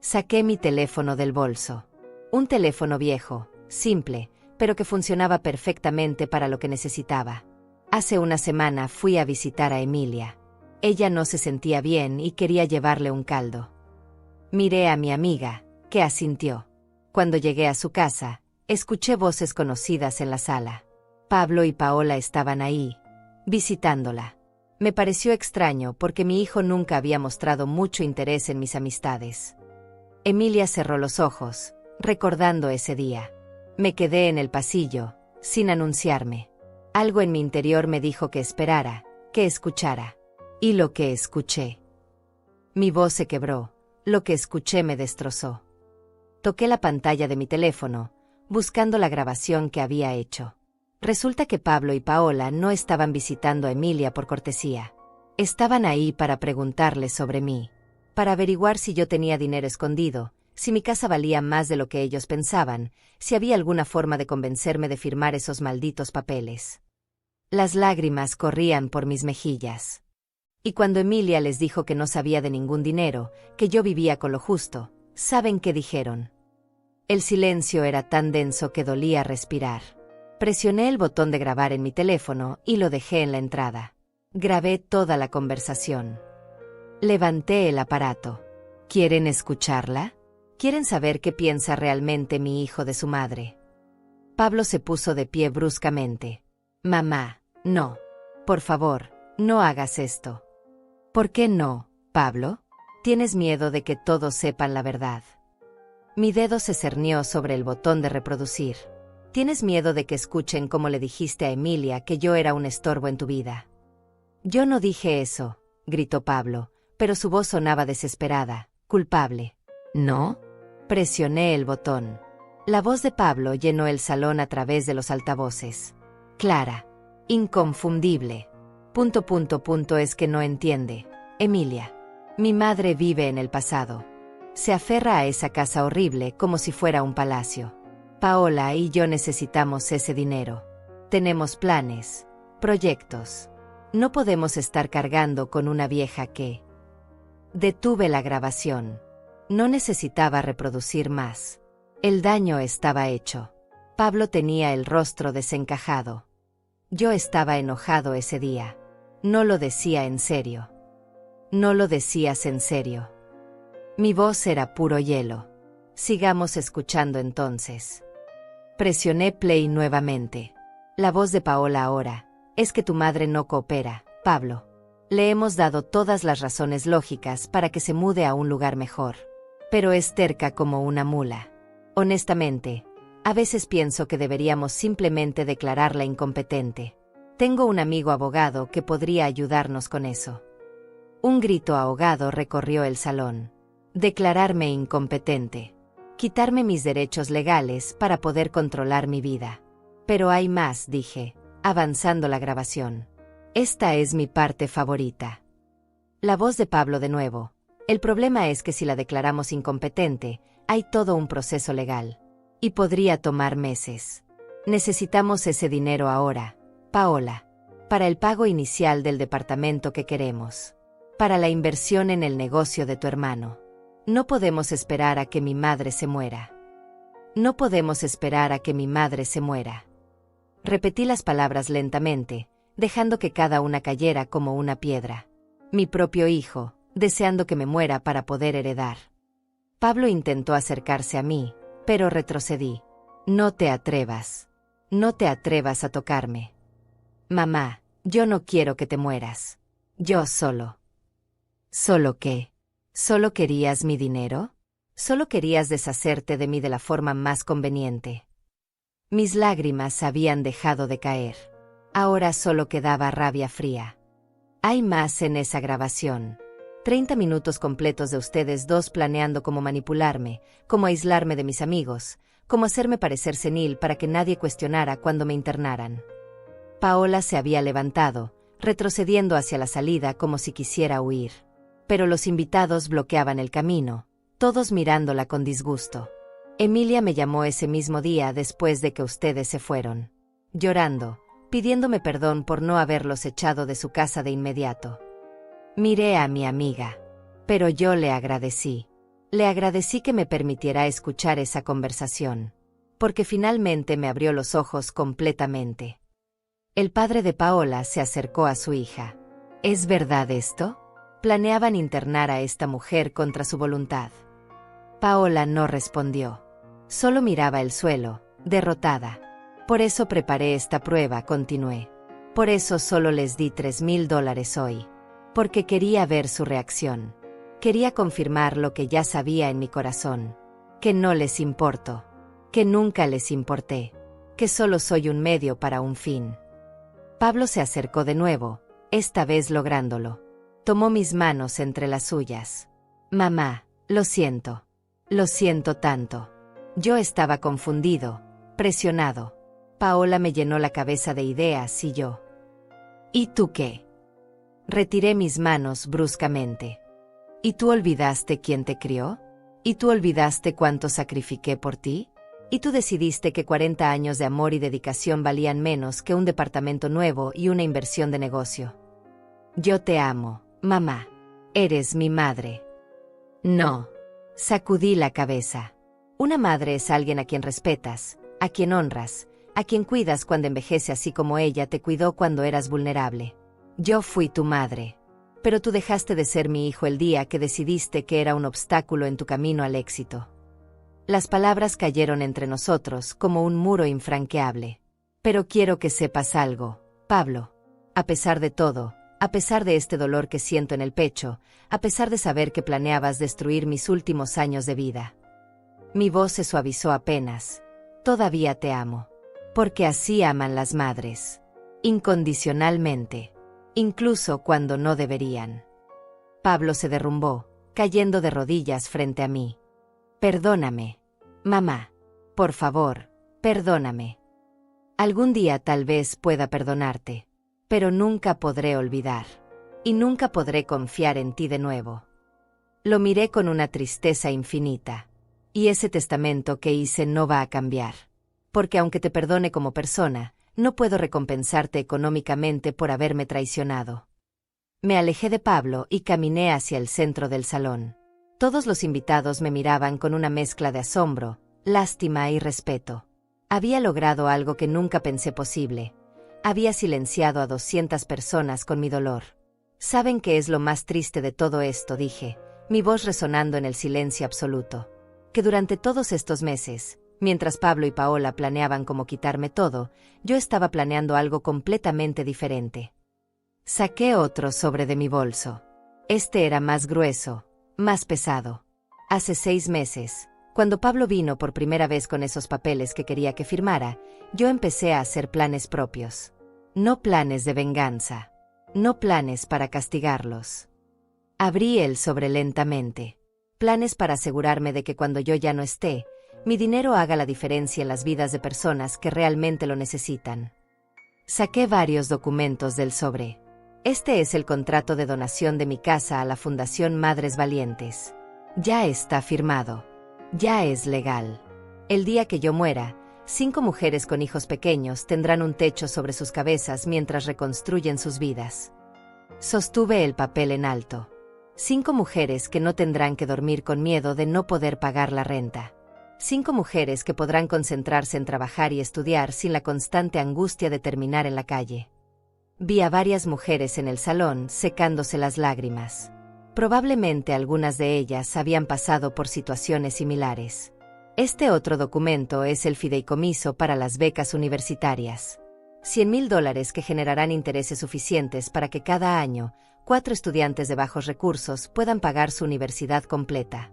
Saqué mi teléfono del bolso. Un teléfono viejo, simple, pero que funcionaba perfectamente para lo que necesitaba. Hace una semana fui a visitar a Emilia. Ella no se sentía bien y quería llevarle un caldo. Miré a mi amiga, que asintió. Cuando llegué a su casa, escuché voces conocidas en la sala. Pablo y Paola estaban ahí, visitándola. Me pareció extraño porque mi hijo nunca había mostrado mucho interés en mis amistades. Emilia cerró los ojos, recordando ese día. Me quedé en el pasillo, sin anunciarme. Algo en mi interior me dijo que esperara, que escuchara. Y lo que escuché. Mi voz se quebró, lo que escuché me destrozó. Toqué la pantalla de mi teléfono, buscando la grabación que había hecho. Resulta que Pablo y Paola no estaban visitando a Emilia por cortesía. Estaban ahí para preguntarle sobre mí, para averiguar si yo tenía dinero escondido, si mi casa valía más de lo que ellos pensaban, si había alguna forma de convencerme de firmar esos malditos papeles. Las lágrimas corrían por mis mejillas. Y cuando Emilia les dijo que no sabía de ningún dinero, que yo vivía con lo justo, ¿saben qué dijeron? El silencio era tan denso que dolía respirar. Presioné el botón de grabar en mi teléfono y lo dejé en la entrada. Grabé toda la conversación. Levanté el aparato. ¿Quieren escucharla? ¿Quieren saber qué piensa realmente mi hijo de su madre? Pablo se puso de pie bruscamente. Mamá, no. Por favor, no hagas esto. ¿Por qué no, Pablo? ¿Tienes miedo de que todos sepan la verdad? Mi dedo se cernió sobre el botón de reproducir. ¿Tienes miedo de que escuchen cómo le dijiste a Emilia que yo era un estorbo en tu vida? Yo no dije eso, gritó Pablo, pero su voz sonaba desesperada, culpable. ¿No? Presioné el botón. La voz de Pablo llenó el salón a través de los altavoces. Clara. Inconfundible. ... Es que no entiende. Emilia. Mi madre vive en el pasado. Se aferra a esa casa horrible como si fuera un palacio. Paola y yo necesitamos ese dinero. Tenemos planes, proyectos. No podemos estar cargando con una vieja que... Detuve la grabación. No necesitaba reproducir más. El daño estaba hecho. Pablo tenía el rostro desencajado. Yo estaba enojado ese día. No lo decía en serio. No lo decías en serio. Mi voz era puro hielo. Sigamos escuchando entonces. Presioné play nuevamente. La voz de Paola ahora. Es que tu madre no coopera, Pablo. Le hemos dado todas las razones lógicas para que se mude a un lugar mejor. Pero es terca como una mula. Honestamente, a veces pienso que deberíamos simplemente declararla incompetente. Tengo un amigo abogado que podría ayudarnos con eso. Un grito ahogado recorrió el salón. Declararme incompetente. Quitarme mis derechos legales para poder controlar mi vida. Pero hay más, dije, avanzando la grabación. Esta es mi parte favorita. La voz de Pablo de nuevo. El problema es que si la declaramos incompetente, hay todo un proceso legal. Y podría tomar meses. Necesitamos ese dinero ahora, Paola. Para el pago inicial del departamento que queremos. Para la inversión en el negocio de tu hermano. No podemos esperar a que mi madre se muera. No podemos esperar a que mi madre se muera. Repetí las palabras lentamente, dejando que cada una cayera como una piedra. Mi propio hijo, deseando que me muera para poder heredar. Pablo intentó acercarse a mí, pero retrocedí. No te atrevas. No te atrevas a tocarme. Mamá, yo no quiero que te mueras. Yo solo. ¿Solo qué? ¿Solo querías mi dinero? ¿Solo querías deshacerte de mí de la forma más conveniente? Mis lágrimas habían dejado de caer. Ahora solo quedaba rabia fría. Hay más en esa grabación. 30 minutos completos de ustedes dos planeando cómo manipularme, cómo aislarme de mis amigos, cómo hacerme parecer senil para que nadie cuestionara cuando me internaran. Paola se había levantado, retrocediendo hacia la salida como si quisiera huir. Pero los invitados bloqueaban el camino, todos mirándola con disgusto. Emilia me llamó ese mismo día después de que ustedes se fueron. Llorando, pidiéndome perdón por no haberlos echado de su casa de inmediato. Miré a mi amiga. Pero yo le agradecí. Le agradecí que me permitiera escuchar esa conversación. Porque finalmente me abrió los ojos completamente. El padre de Paola se acercó a su hija. ¿Es verdad esto? Planeaban internar a esta mujer contra su voluntad. Paola no respondió. Solo miraba el suelo, derrotada. Por eso preparé esta prueba, continué. Por eso solo les di $3,000 hoy. Porque quería ver su reacción. Quería confirmar lo que ya sabía en mi corazón. Que no les importo. Que nunca les importé. Que solo soy un medio para un fin. Pablo se acercó de nuevo, esta vez lográndolo. Tomó mis manos entre las suyas. Mamá, lo siento. Lo siento tanto. Yo estaba confundido, presionado. Paola me llenó la cabeza de ideas y yo. ¿Y tú qué? Retiré mis manos bruscamente. ¿Y tú olvidaste quién te crió? ¿Y tú olvidaste cuánto sacrifiqué por ti? ¿Y tú decidiste que 40 años de amor y dedicación valían menos que un departamento nuevo y una inversión de negocio? Yo te amo, mamá. Eres mi madre. No. Sacudí la cabeza. Una madre es alguien a quien respetas, a quien honras, a quien cuidas cuando envejece así como ella te cuidó cuando eras vulnerable. Yo fui tu madre. Pero tú dejaste de ser mi hijo el día que decidiste que era un obstáculo en tu camino al éxito. Las palabras cayeron entre nosotros como un muro infranqueable. Pero quiero que sepas algo, Pablo. A pesar de todo, a pesar de este dolor que siento en el pecho, a pesar de saber que planeabas destruir mis últimos años de vida. Mi voz se suavizó apenas. Todavía te amo. Porque así aman las madres. Incondicionalmente. Incluso cuando no deberían. Pablo se derrumbó, cayendo de rodillas frente a mí. Perdóname. Mamá. Por favor, perdóname. Algún día tal vez pueda perdonarte. Pero nunca podré olvidar. Y nunca podré confiar en ti de nuevo. Lo miré con una tristeza infinita. Y ese testamento que hice no va a cambiar. Porque aunque te perdone como persona, no puedo recompensarte económicamente por haberme traicionado. Me alejé de Pablo y caminé hacia el centro del salón. Todos los invitados me miraban con una mezcla de asombro, lástima y respeto. Había logrado algo que nunca pensé posible. Había silenciado a 200 personas con mi dolor. ¿Saben qué es lo más triste de todo esto?, dije, mi voz resonando en el silencio absoluto. Que durante todos estos meses, mientras Pablo y Paola planeaban cómo quitarme todo, yo estaba planeando algo completamente diferente. Saqué otro sobre de mi bolso. Este era más grueso, más pesado. Hace 6 meses, cuando Pablo vino por primera vez con esos papeles que quería que firmara, yo empecé a hacer planes propios. No planes de venganza. No planes para castigarlos. Abrí el sobre lentamente. Planes para asegurarme de que cuando yo ya no esté, mi dinero haga la diferencia en las vidas de personas que realmente lo necesitan. Saqué varios documentos del sobre. Este es el contrato de donación de mi casa a la Fundación Madres Valientes. Ya está firmado. Ya es legal. El día que yo muera, 5 mujeres con hijos pequeños tendrán un techo sobre sus cabezas mientras reconstruyen sus vidas. Sostuve el papel en alto. 5 mujeres que no tendrán que dormir con miedo de no poder pagar la renta. 5 mujeres que podrán concentrarse en trabajar y estudiar sin la constante angustia de terminar en la calle. Vi a varias mujeres en el salón secándose las lágrimas. Probablemente algunas de ellas habían pasado por situaciones similares. Este otro documento es el fideicomiso para las becas universitarias. $100,000 que generarán intereses suficientes para que cada año 4 estudiantes de bajos recursos puedan pagar su universidad completa.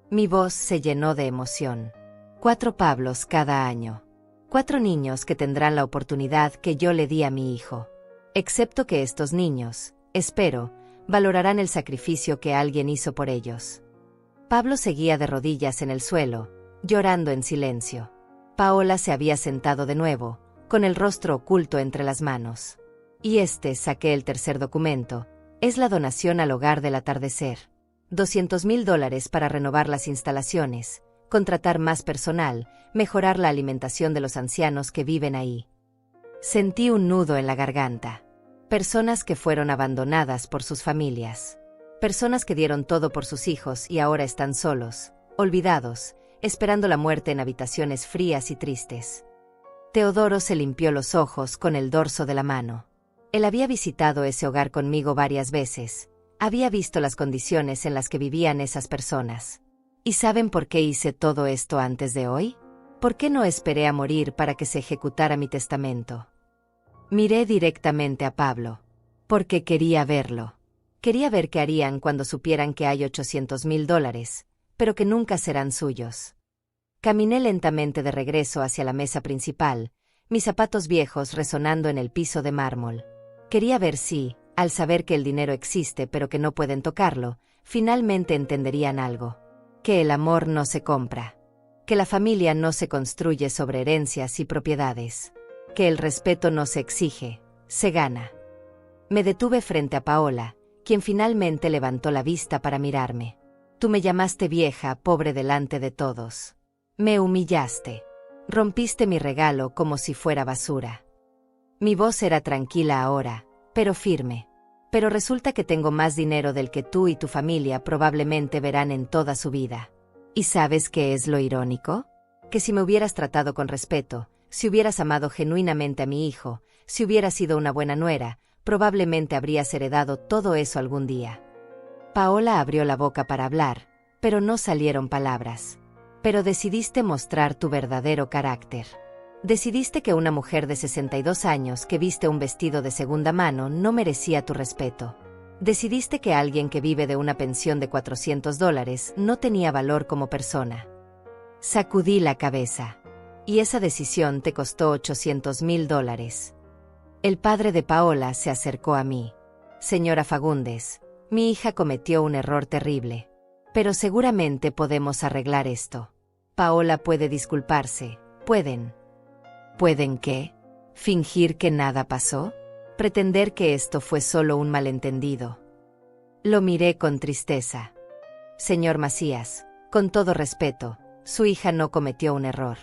Mi voz se llenó de emoción. 4 Pablos cada año. 4 niños que tendrán la oportunidad que yo le di a mi hijo. Excepto que estos niños, espero, valorarán el sacrificio que alguien hizo por ellos. Pablo seguía de rodillas en el suelo, llorando en silencio. Paola se había sentado de nuevo, con el rostro oculto entre las manos. Y saqué el tercer documento, es la donación al hogar del atardecer. $200,000 para renovar las instalaciones, contratar más personal, mejorar la alimentación de los ancianos que viven ahí. Sentí un nudo en la garganta. Personas que fueron abandonadas por sus familias. Personas que dieron todo por sus hijos y ahora están solos, olvidados, esperando la muerte en habitaciones frías y tristes. Teodoro se limpió los ojos con el dorso de la mano. Él había visitado ese hogar conmigo varias veces. Había visto las condiciones en las que vivían esas personas. ¿Y saben por qué hice todo esto antes de hoy? ¿Por qué no esperé a morir para que se ejecutara mi testamento? Miré directamente a Pablo. Porque quería verlo. Quería ver qué harían cuando supieran que hay $800,000, pero que nunca serán suyos. Caminé lentamente de regreso hacia la mesa principal, mis zapatos viejos resonando en el piso de mármol. Quería ver si, al saber que el dinero existe pero que no pueden tocarlo, finalmente entenderían algo. Que el amor no se compra. Que la familia no se construye sobre herencias y propiedades. Que el respeto no se exige, se gana. Me detuve frente a Paola, quien finalmente levantó la vista para mirarme. Tú me llamaste vieja, pobre delante de todos. Me humillaste. Rompiste mi regalo como si fuera basura. Mi voz era tranquila ahora, pero firme. Pero resulta que tengo más dinero del que tú y tu familia probablemente verán en toda su vida. ¿Y sabes qué es lo irónico? Que si me hubieras tratado con respeto, si hubieras amado genuinamente a mi hijo, si hubieras sido una buena nuera, probablemente habrías heredado todo eso algún día. Paola abrió la boca para hablar, pero no salieron palabras. Pero decidiste mostrar tu verdadero carácter. Decidiste que una mujer de 62 años que viste un vestido de segunda mano no merecía tu respeto. Decidiste que alguien que vive de una pensión de $400 no tenía valor como persona. Sacudí la cabeza. Y esa decisión te costó $800,000. El padre de Paola se acercó a mí. Señora Fagundes, mi hija cometió un error terrible. Pero seguramente podemos arreglar esto. Paola puede disculparse, pueden. ¿Pueden qué? ¿Fingir que nada pasó? ¿Pretender que esto fue solo un malentendido? Lo miré con tristeza. Señor Macías, con todo respeto, su hija no cometió un error.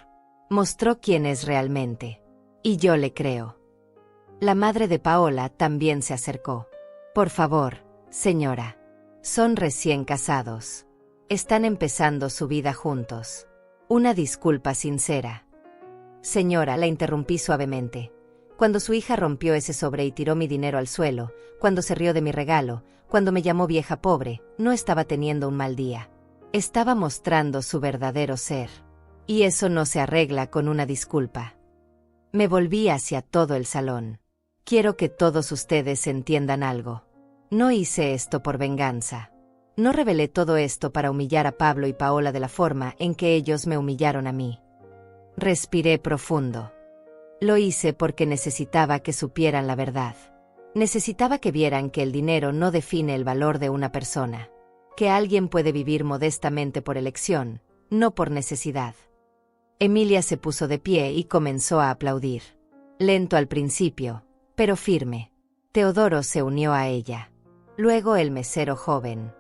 Mostró quién es realmente. Y yo le creo. La madre de Paola también se acercó. Por favor, señora. Son recién casados. Están empezando su vida juntos. Una disculpa sincera. Señora, la interrumpí suavemente. Cuando su hija rompió ese sobre y tiró mi dinero al suelo, cuando se rió de mi regalo, cuando me llamó vieja pobre, no estaba teniendo un mal día. Estaba mostrando su verdadero ser. Y eso no se arregla con una disculpa. Me volví hacia todo el salón. Quiero que todos ustedes entiendan algo. No hice esto por venganza. No revelé todo esto para humillar a Pablo y Paola de la forma en que ellos me humillaron a mí. Respiré profundo. Lo hice porque necesitaba que supieran la verdad. Necesitaba que vieran que el dinero no define el valor de una persona. Que alguien puede vivir modestamente por elección, no por necesidad. Emilia se puso de pie y comenzó a aplaudir. Lento al principio, pero firme. Teodoro se unió a ella. Luego el mesero joven.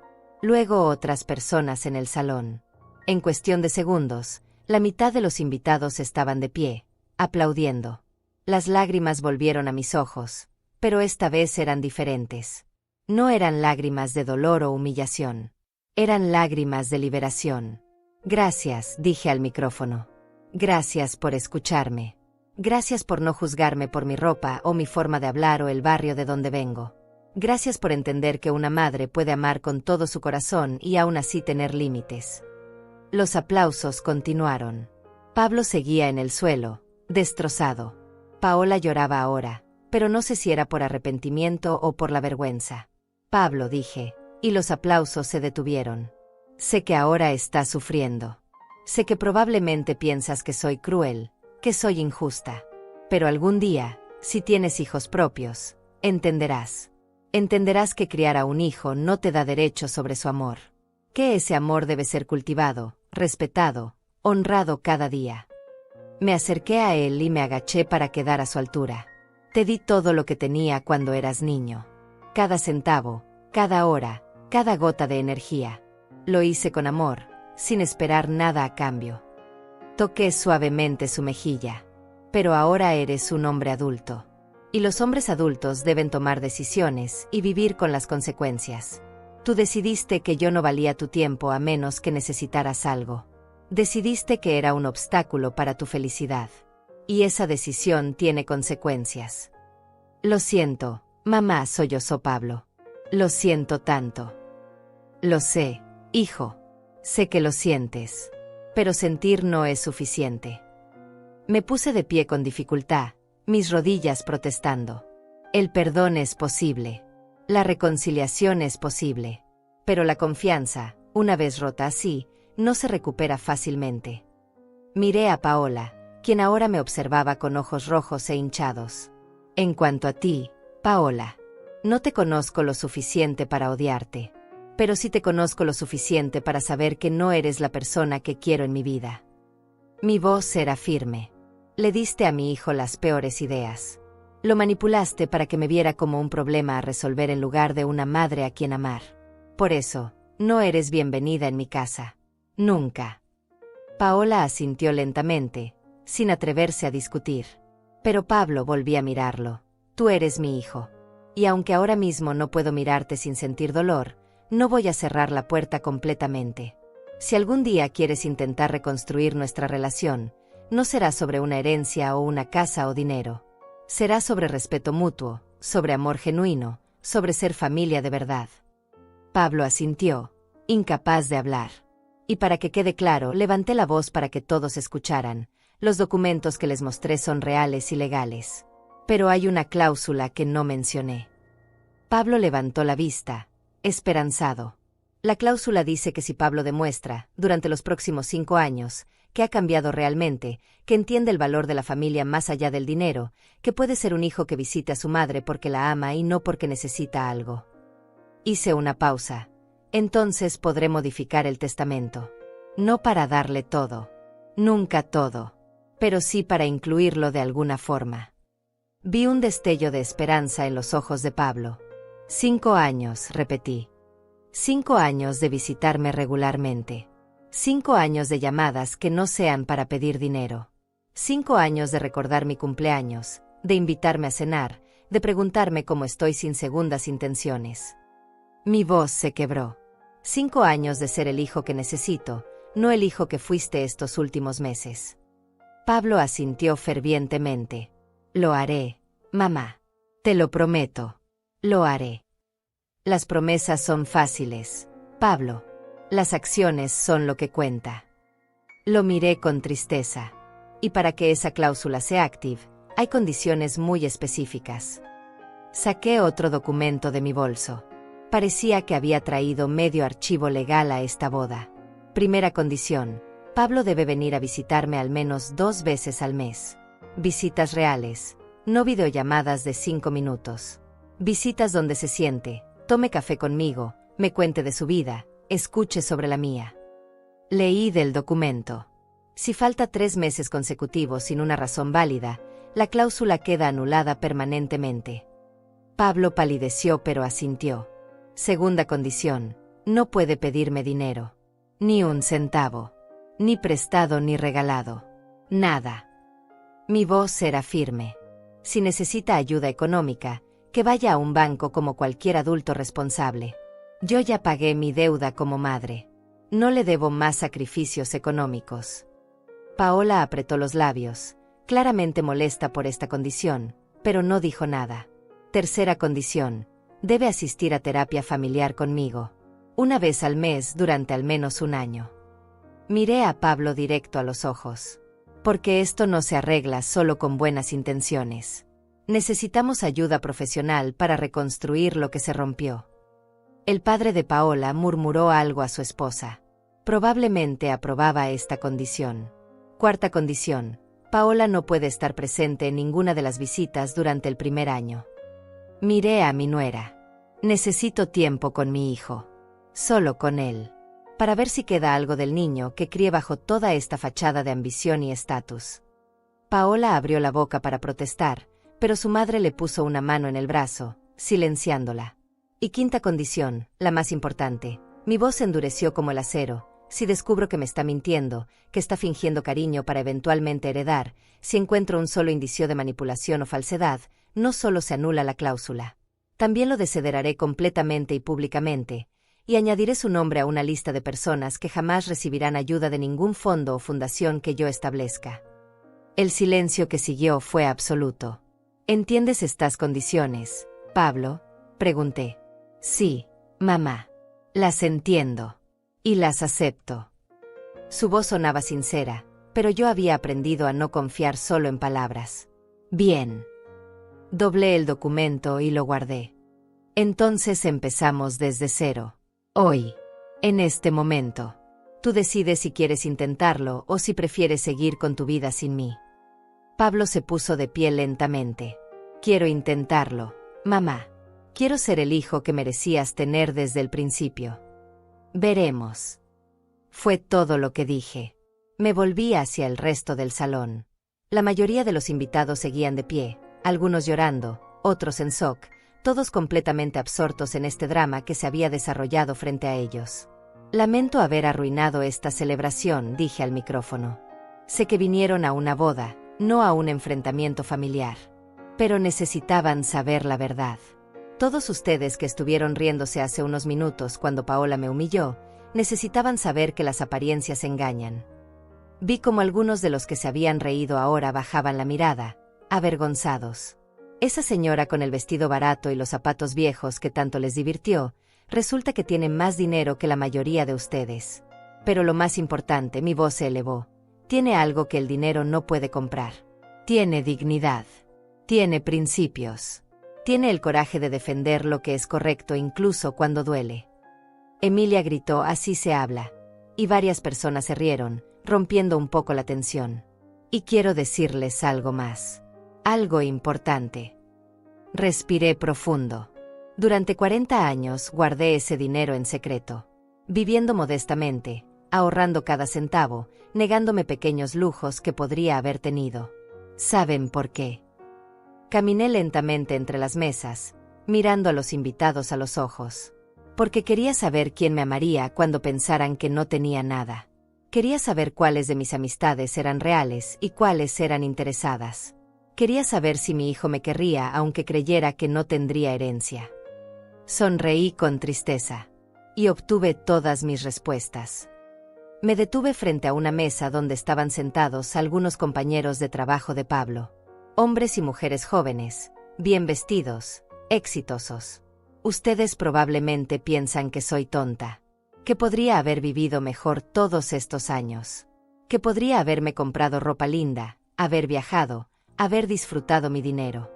Luego otras personas en el salón. En cuestión de segundos, la mitad de los invitados estaban de pie, aplaudiendo. Las lágrimas volvieron a mis ojos, pero esta vez eran diferentes. No eran lágrimas de dolor o humillación. Eran lágrimas de liberación. Gracias, dije al micrófono. Gracias por escucharme. Gracias por no juzgarme por mi ropa o mi forma de hablar o el barrio de donde vengo. Gracias por entender que una madre puede amar con todo su corazón y aún así tener límites. Los aplausos continuaron. Pablo seguía en el suelo, destrozado. Paola lloraba ahora, pero no sé si era por arrepentimiento o por la vergüenza. Pablo, dije, y los aplausos se detuvieron. Sé que ahora estás sufriendo. Sé que probablemente piensas que soy cruel, que soy injusta. Pero algún día, si tienes hijos propios, entenderás. Entenderás que criar a un hijo no te da derecho sobre su amor. Que ese amor debe ser cultivado, respetado, honrado cada día. Me acerqué a él y me agaché para quedar a su altura. Te di todo lo que tenía cuando eras niño. Cada centavo, cada hora, cada gota de energía. Lo hice con amor, sin esperar nada a cambio. Toqué suavemente su mejilla. Pero ahora eres un hombre adulto. Y los hombres adultos deben tomar decisiones y vivir con las consecuencias. Tú decidiste que yo no valía tu tiempo a menos que necesitaras algo. Decidiste que era un obstáculo para tu felicidad. Y esa decisión tiene consecuencias. Lo siento, mamá, sollozó Pablo. Lo siento tanto. Lo sé, hijo. Sé que lo sientes, pero sentir no es suficiente. Me puse de pie con dificultad, mis rodillas protestando. El perdón es posible. La reconciliación es posible. Pero la confianza, una vez rota así, no se recupera fácilmente. Miré a Paola, quien ahora me observaba con ojos rojos e hinchados. En cuanto a ti, Paola, no te conozco lo suficiente para odiarte, pero sí te conozco lo suficiente para saber que no eres la persona que quiero en mi vida. Mi voz era firme. Le diste a mi hijo las peores ideas. Lo manipulaste para que me viera como un problema a resolver en lugar de una madre a quien amar. Por eso, no eres bienvenida en mi casa. Nunca. Paola asintió lentamente, sin atreverse a discutir. Pero Pablo volvía a mirarlo. Tú eres mi hijo. Y aunque ahora mismo no puedo mirarte sin sentir dolor, no voy a cerrar la puerta completamente. Si algún día quieres intentar reconstruir nuestra relación, no será sobre una herencia o una casa o dinero. Será sobre respeto mutuo, sobre amor genuino, sobre ser familia de verdad. Pablo asintió, incapaz de hablar. Y para que quede claro, levanté la voz para que todos escucharan. Los documentos que les mostré son reales y legales. Pero hay una cláusula que no mencioné. Pablo levantó la vista, esperanzado. La cláusula dice que si Pablo demuestra, durante los próximos 5 años, que ha cambiado realmente, que entiende el valor de la familia más allá del dinero, que puede ser un hijo que visite a su madre porque la ama y no porque necesita algo. Hice una pausa. Entonces podré modificar el testamento. No para darle todo. Nunca todo. Pero sí para incluirlo de alguna forma. Vi un destello de esperanza en los ojos de Pablo. 5 años, repetí. 5 años de visitarme regularmente. 5 años de llamadas que no sean para pedir dinero. 5 años de recordar mi cumpleaños, de invitarme a cenar, de preguntarme cómo estoy sin segundas intenciones. Mi voz se quebró. 5 años de ser el hijo que necesito, no el hijo que fuiste estos últimos meses. Pablo asintió fervientemente. Lo haré, mamá. Te lo prometo. Lo haré. Las promesas son fáciles, Pablo. Las acciones son lo que cuenta. Lo miré con tristeza. Y para que esa cláusula sea active, hay condiciones muy específicas. Saqué otro documento de mi bolso. Parecía que había traído medio archivo legal a esta boda. Primera condición: Pablo debe venir a visitarme al menos 2 veces al mes. Visitas reales, no videollamadas de 5 minutos. Visitas donde se siente, tome café conmigo, me cuente de su vida, escuche sobre la mía. Leí del documento. Si falta 3 meses consecutivos sin una razón válida, la cláusula queda anulada permanentemente. Pablo palideció pero asintió. Segunda condición: no puede pedirme dinero. Ni un centavo. Ni prestado ni regalado. Nada. Mi voz era firme. Si necesita ayuda económica, que vaya a un banco como cualquier adulto responsable. Yo ya pagué mi deuda como madre. No le debo más sacrificios económicos. Paola apretó los labios, claramente molesta por esta condición, pero no dijo nada. Tercera condición: debe asistir a terapia familiar conmigo. 1 vez al mes durante al menos 1 año. Miré a Pablo directo a los ojos. Porque esto no se arregla solo con buenas intenciones. Necesitamos ayuda profesional para reconstruir lo que se rompió. El padre de Paola murmuró algo a su esposa. Probablemente aprobaba esta condición. Cuarta condición: Paola no puede estar presente en ninguna de las visitas durante el primer año. Miré a mi nuera. Necesito tiempo con mi hijo. Solo con él. Para ver si queda algo del niño que crié bajo toda esta fachada de ambición y estatus. Paola abrió la boca para protestar, pero su madre le puso una mano en el brazo, silenciándola. Y quinta condición, la más importante: mi voz endureció como el acero. Si descubro que me está mintiendo, que está fingiendo cariño para eventualmente heredar, si encuentro un solo indicio de manipulación o falsedad, no solo se anula la cláusula. También lo desheredaré completamente y públicamente, y añadiré su nombre a una lista de personas que jamás recibirán ayuda de ningún fondo o fundación que yo establezca. El silencio que siguió fue absoluto. ¿Entiendes estas condiciones, Pablo?, pregunté. Sí, mamá. Las entiendo. Y las acepto. Su voz sonaba sincera, pero yo había aprendido a no confiar solo en palabras. Bien. Doblé el documento y lo guardé. Entonces empezamos desde cero. Hoy. En este momento. Tú decides si quieres intentarlo o si prefieres seguir con tu vida sin mí. Pablo se puso de pie lentamente. Quiero intentarlo, mamá. Quiero ser el hijo que merecías tener desde el principio. Veremos. Fue todo lo que dije. Me volví hacia el resto del salón. La mayoría de los invitados seguían de pie, algunos llorando, otros en shock, todos completamente absortos en este drama que se había desarrollado frente a ellos. Lamento haber arruinado esta celebración, dije al micrófono. Sé que vinieron a una boda, no a un enfrentamiento familiar. Pero necesitaban saber la verdad. Todos ustedes que estuvieron riéndose hace unos minutos cuando Paola me humilló, necesitaban saber que las apariencias engañan. Vi como algunos de los que se habían reído ahora bajaban la mirada, avergonzados. Esa señora con el vestido barato y los zapatos viejos que tanto les divirtió, resulta que tiene más dinero que la mayoría de ustedes. Pero lo más importante, mi voz se elevó. Tiene algo que el dinero no puede comprar. Tiene dignidad. Tiene principios. Tiene el coraje de defender lo que es correcto incluso cuando duele. Emilia gritó, así se habla. Y varias personas se rieron, rompiendo un poco la tensión. Y quiero decirles algo más. Algo importante. Respiré profundo. Durante 40 años guardé ese dinero en secreto. Viviendo modestamente, ahorrando cada centavo, negándome pequeños lujos que podría haber tenido. ¿Saben por qué? Caminé lentamente entre las mesas, mirando a los invitados a los ojos. Porque quería saber quién me amaría cuando pensaran que no tenía nada. Quería saber cuáles de mis amistades eran reales y cuáles eran interesadas. Quería saber si mi hijo me querría aunque creyera que no tendría herencia. Sonreí con tristeza. Y obtuve todas mis respuestas. Me detuve frente a una mesa donde estaban sentados algunos compañeros de trabajo de Pablo. Hombres y mujeres jóvenes, bien vestidos, exitosos. Ustedes probablemente piensan que soy tonta. Que podría haber vivido mejor todos estos años. Que podría haberme comprado ropa linda, haber viajado, haber disfrutado mi dinero.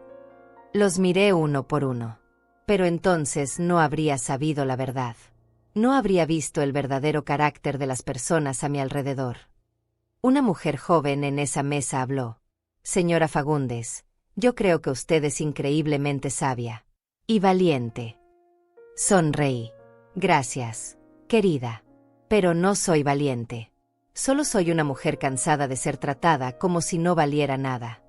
Los miré uno por uno. Pero entonces no habría sabido la verdad. No habría visto el verdadero carácter de las personas a mi alrededor. Una mujer joven en esa mesa habló. Señora Fagundes, yo creo que usted es increíblemente sabia. Y valiente. Sonreí. Gracias, querida. Pero no soy valiente. Solo soy una mujer cansada de ser tratada como si no valiera nada.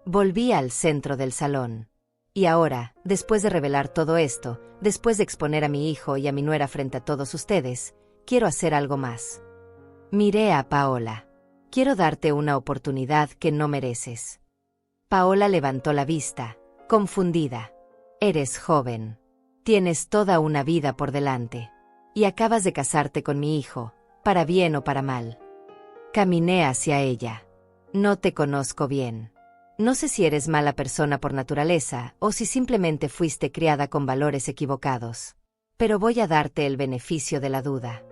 Volví al centro del salón. Y ahora, después de revelar todo esto, después de exponer a mi hijo y a mi nuera frente a todos ustedes, quiero hacer algo más. Miré a Paola. Quiero darte una oportunidad que no mereces. Paola levantó la vista, confundida. Eres joven. Tienes toda una vida por delante. Y acabas de casarte con mi hijo, para bien o para mal. Caminé hacia ella. No te conozco bien. No sé si eres mala persona por naturaleza o si simplemente fuiste criada con valores equivocados. Pero voy a darte el beneficio de la duda.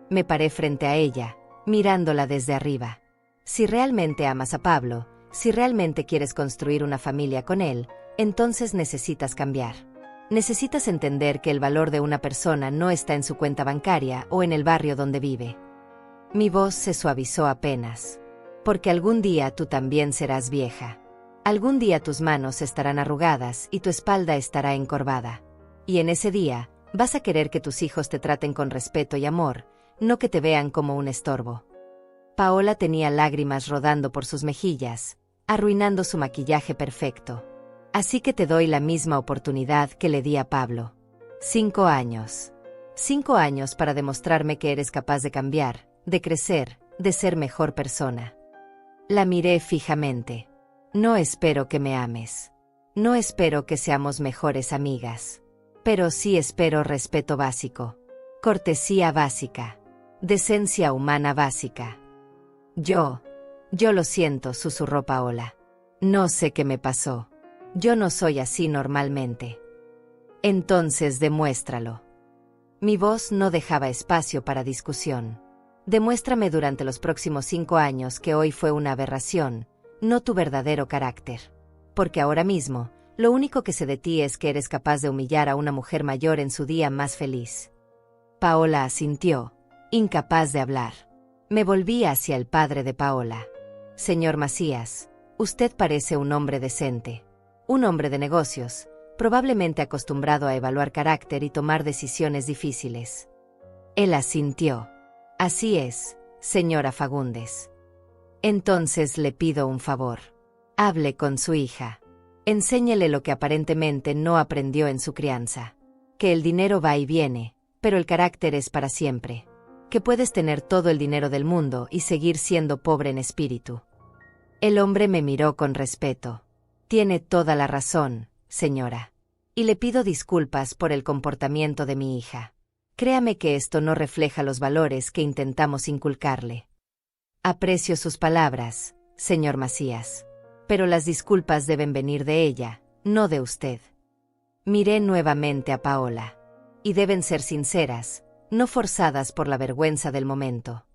Me paré frente a ella, mirándola desde arriba. Si realmente amas a Pablo, si realmente quieres construir una familia con él, entonces necesitas cambiar. Necesitas entender que el valor de una persona no está en su cuenta bancaria o en el barrio donde vive. Mi voz se suavizó apenas. Porque algún día tú también serás vieja. Algún día tus manos estarán arrugadas y tu espalda estará encorvada. Y en ese día, vas a querer que tus hijos te traten con respeto y amor, no que te vean como un estorbo. Paola tenía lágrimas rodando por sus mejillas, arruinando su maquillaje perfecto. Así que te doy la misma oportunidad que le di a Pablo. 5 años. 5 años para demostrarme que eres capaz de cambiar, de crecer, de ser mejor persona. La miré fijamente. No espero que me ames. No espero que seamos mejores amigas. Pero sí espero respeto básico. Cortesía básica. Decencia humana básica. Yo lo siento, susurró Paola. No sé qué me pasó. Yo no soy así normalmente. Entonces demuéstralo. Mi voz no dejaba espacio para discusión. Demuéstrame durante los próximos 5 años que hoy fue una aberración, no tu verdadero carácter. Porque ahora mismo, lo único que sé de ti es que eres capaz de humillar a una mujer mayor en su día más feliz. Paola asintió, incapaz de hablar. Me volví hacia el padre de Paola. Señor Macías, usted parece un hombre decente. Un hombre de negocios, probablemente acostumbrado a evaluar carácter y tomar decisiones difíciles. Él asintió. Así es, señora Fagundes. Entonces le pido un favor. Hable con su hija. Enséñele lo que aparentemente no aprendió en su crianza. Que el dinero va y viene, pero el carácter es para siempre. Que puedes tener todo el dinero del mundo y seguir siendo pobre en espíritu. El hombre me miró con respeto. Tiene toda la razón, señora. Y le pido disculpas por el comportamiento de mi hija. Créame que esto no refleja los valores que intentamos inculcarle. Aprecio sus palabras, señor Macías. Pero las disculpas deben venir de ella, no de usted. Miré nuevamente a Paola. Y deben ser sinceras, no forzadas por la vergüenza del momento.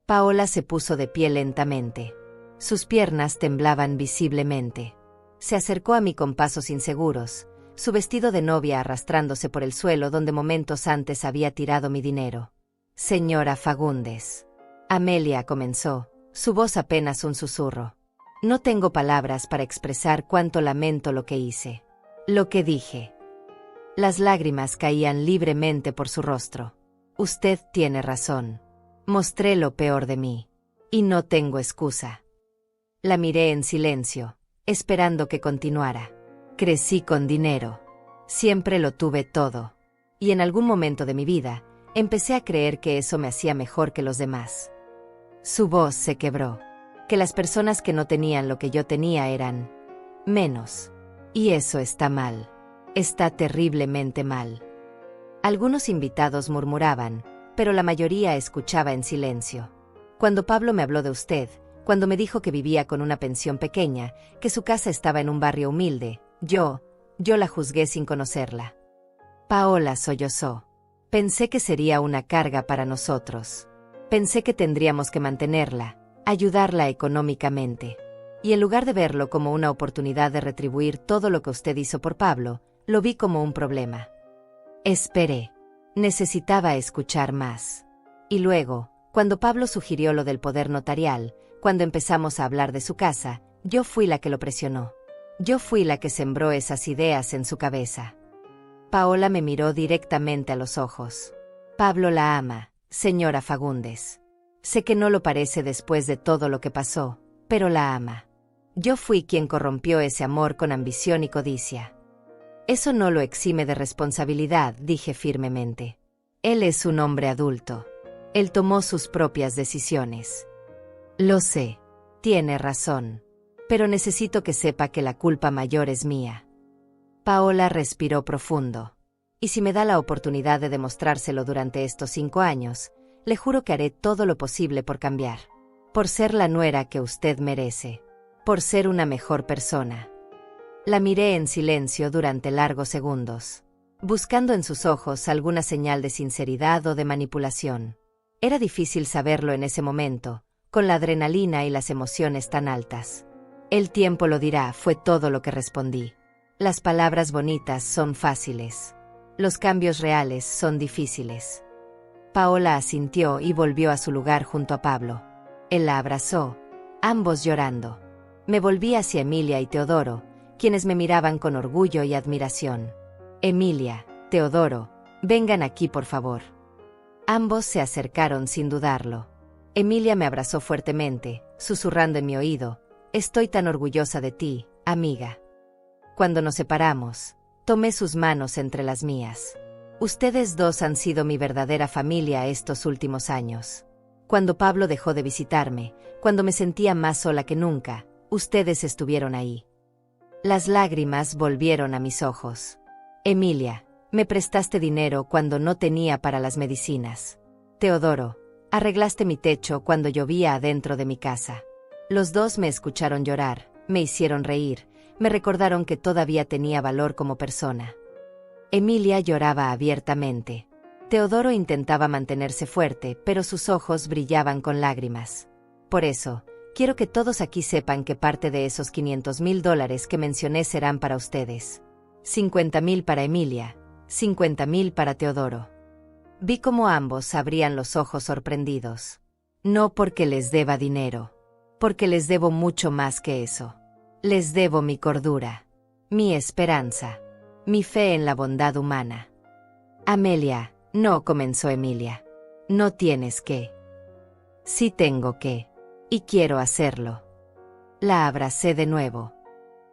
Paola se puso de pie lentamente. Sus piernas temblaban visiblemente. Se acercó a mí con pasos inseguros, su vestido de novia arrastrándose por el suelo donde momentos antes había tirado mi dinero. Señora Fagundes. Amelia comenzó, su voz apenas un susurro. No tengo palabras para expresar cuánto lamento lo que hice. Lo que dije. Las lágrimas caían libremente por su rostro. Usted tiene razón. Mostré lo peor de mí. Y no tengo excusa. La miré en silencio, esperando que continuara. Crecí con dinero. Siempre lo tuve todo. Y en algún momento de mi vida, empecé a creer que eso me hacía mejor que los demás. Su voz se quebró. Que las personas que no tenían lo que yo tenía eran menos. Y eso está mal. Está terriblemente mal. Algunos invitados murmuraban, pero la mayoría escuchaba en silencio. Cuando Pablo me habló de usted, cuando me dijo que vivía con una pensión pequeña, que su casa estaba en un barrio humilde, yo la juzgué sin conocerla. Paola sollozó. Pensé que sería una carga para nosotros. Pensé que tendríamos que mantenerla, ayudarla económicamente. Y en lugar de verlo como una oportunidad de retribuir todo lo que usted hizo por Pablo, lo vi como un problema. Esperé. Necesitaba escuchar más. Y luego, cuando Pablo sugirió lo del poder notarial, cuando empezamos a hablar de su casa, yo fui la que lo presionó. Yo fui la que sembró esas ideas en su cabeza. Paola me miró directamente a los ojos. Pablo la ama, señora Fagundes. Sé que no lo parece después de todo lo que pasó, pero la ama. Yo fui quien corrompió ese amor con ambición y codicia. Eso no lo exime de responsabilidad, dije firmemente. Él es un hombre adulto. Él tomó sus propias decisiones. Lo sé. Tiene razón. Pero necesito que sepa que la culpa mayor es mía. Paola respiró profundo. Y si me da la oportunidad de demostrárselo durante estos 5 años, le juro que haré todo lo posible por cambiar. Por ser la nuera que usted merece. Por ser una mejor persona. La miré en silencio durante largos segundos, buscando en sus ojos alguna señal de sinceridad o de manipulación. Era difícil saberlo en ese momento, con la adrenalina y las emociones tan altas. El tiempo lo dirá, fue todo lo que respondí. Las palabras bonitas son fáciles. Los cambios reales son difíciles. Paola asintió y volvió a su lugar junto a Pablo. Él la abrazó, ambos llorando. Me volví hacia Emilia y Teodoro, quienes me miraban con orgullo y admiración. Emilia, Teodoro, vengan aquí por favor. Ambos se acercaron sin dudarlo. Emilia me abrazó fuertemente, susurrando en mi oído, estoy tan orgullosa de ti, amiga. Cuando nos separamos, tomé sus manos entre las mías. Ustedes dos han sido mi verdadera familia estos últimos años. Cuando Pablo dejó de visitarme, cuando me sentía más sola que nunca, ustedes estuvieron ahí. Las lágrimas volvieron a mis ojos. Emilia, me prestaste dinero cuando no tenía para las medicinas. Teodoro, arreglaste mi techo cuando llovía adentro de mi casa. Los dos me escucharon llorar, me hicieron reír, me recordaron que todavía tenía valor como persona. Emilia lloraba abiertamente. Teodoro intentaba mantenerse fuerte, pero sus ojos brillaban con lágrimas. Por eso, quiero que todos aquí sepan que parte de esos $500,000 que mencioné serán para ustedes. 50,000 para Emilia, 50,000 para Teodoro. Vi cómo ambos abrían los ojos sorprendidos. No porque les deba dinero, porque les debo mucho más que eso. Les debo mi cordura, mi esperanza, mi fe en la bondad humana. Amelia, no, comenzó Emilia. No tienes que. Sí tengo que. Y quiero hacerlo. La abracé de nuevo.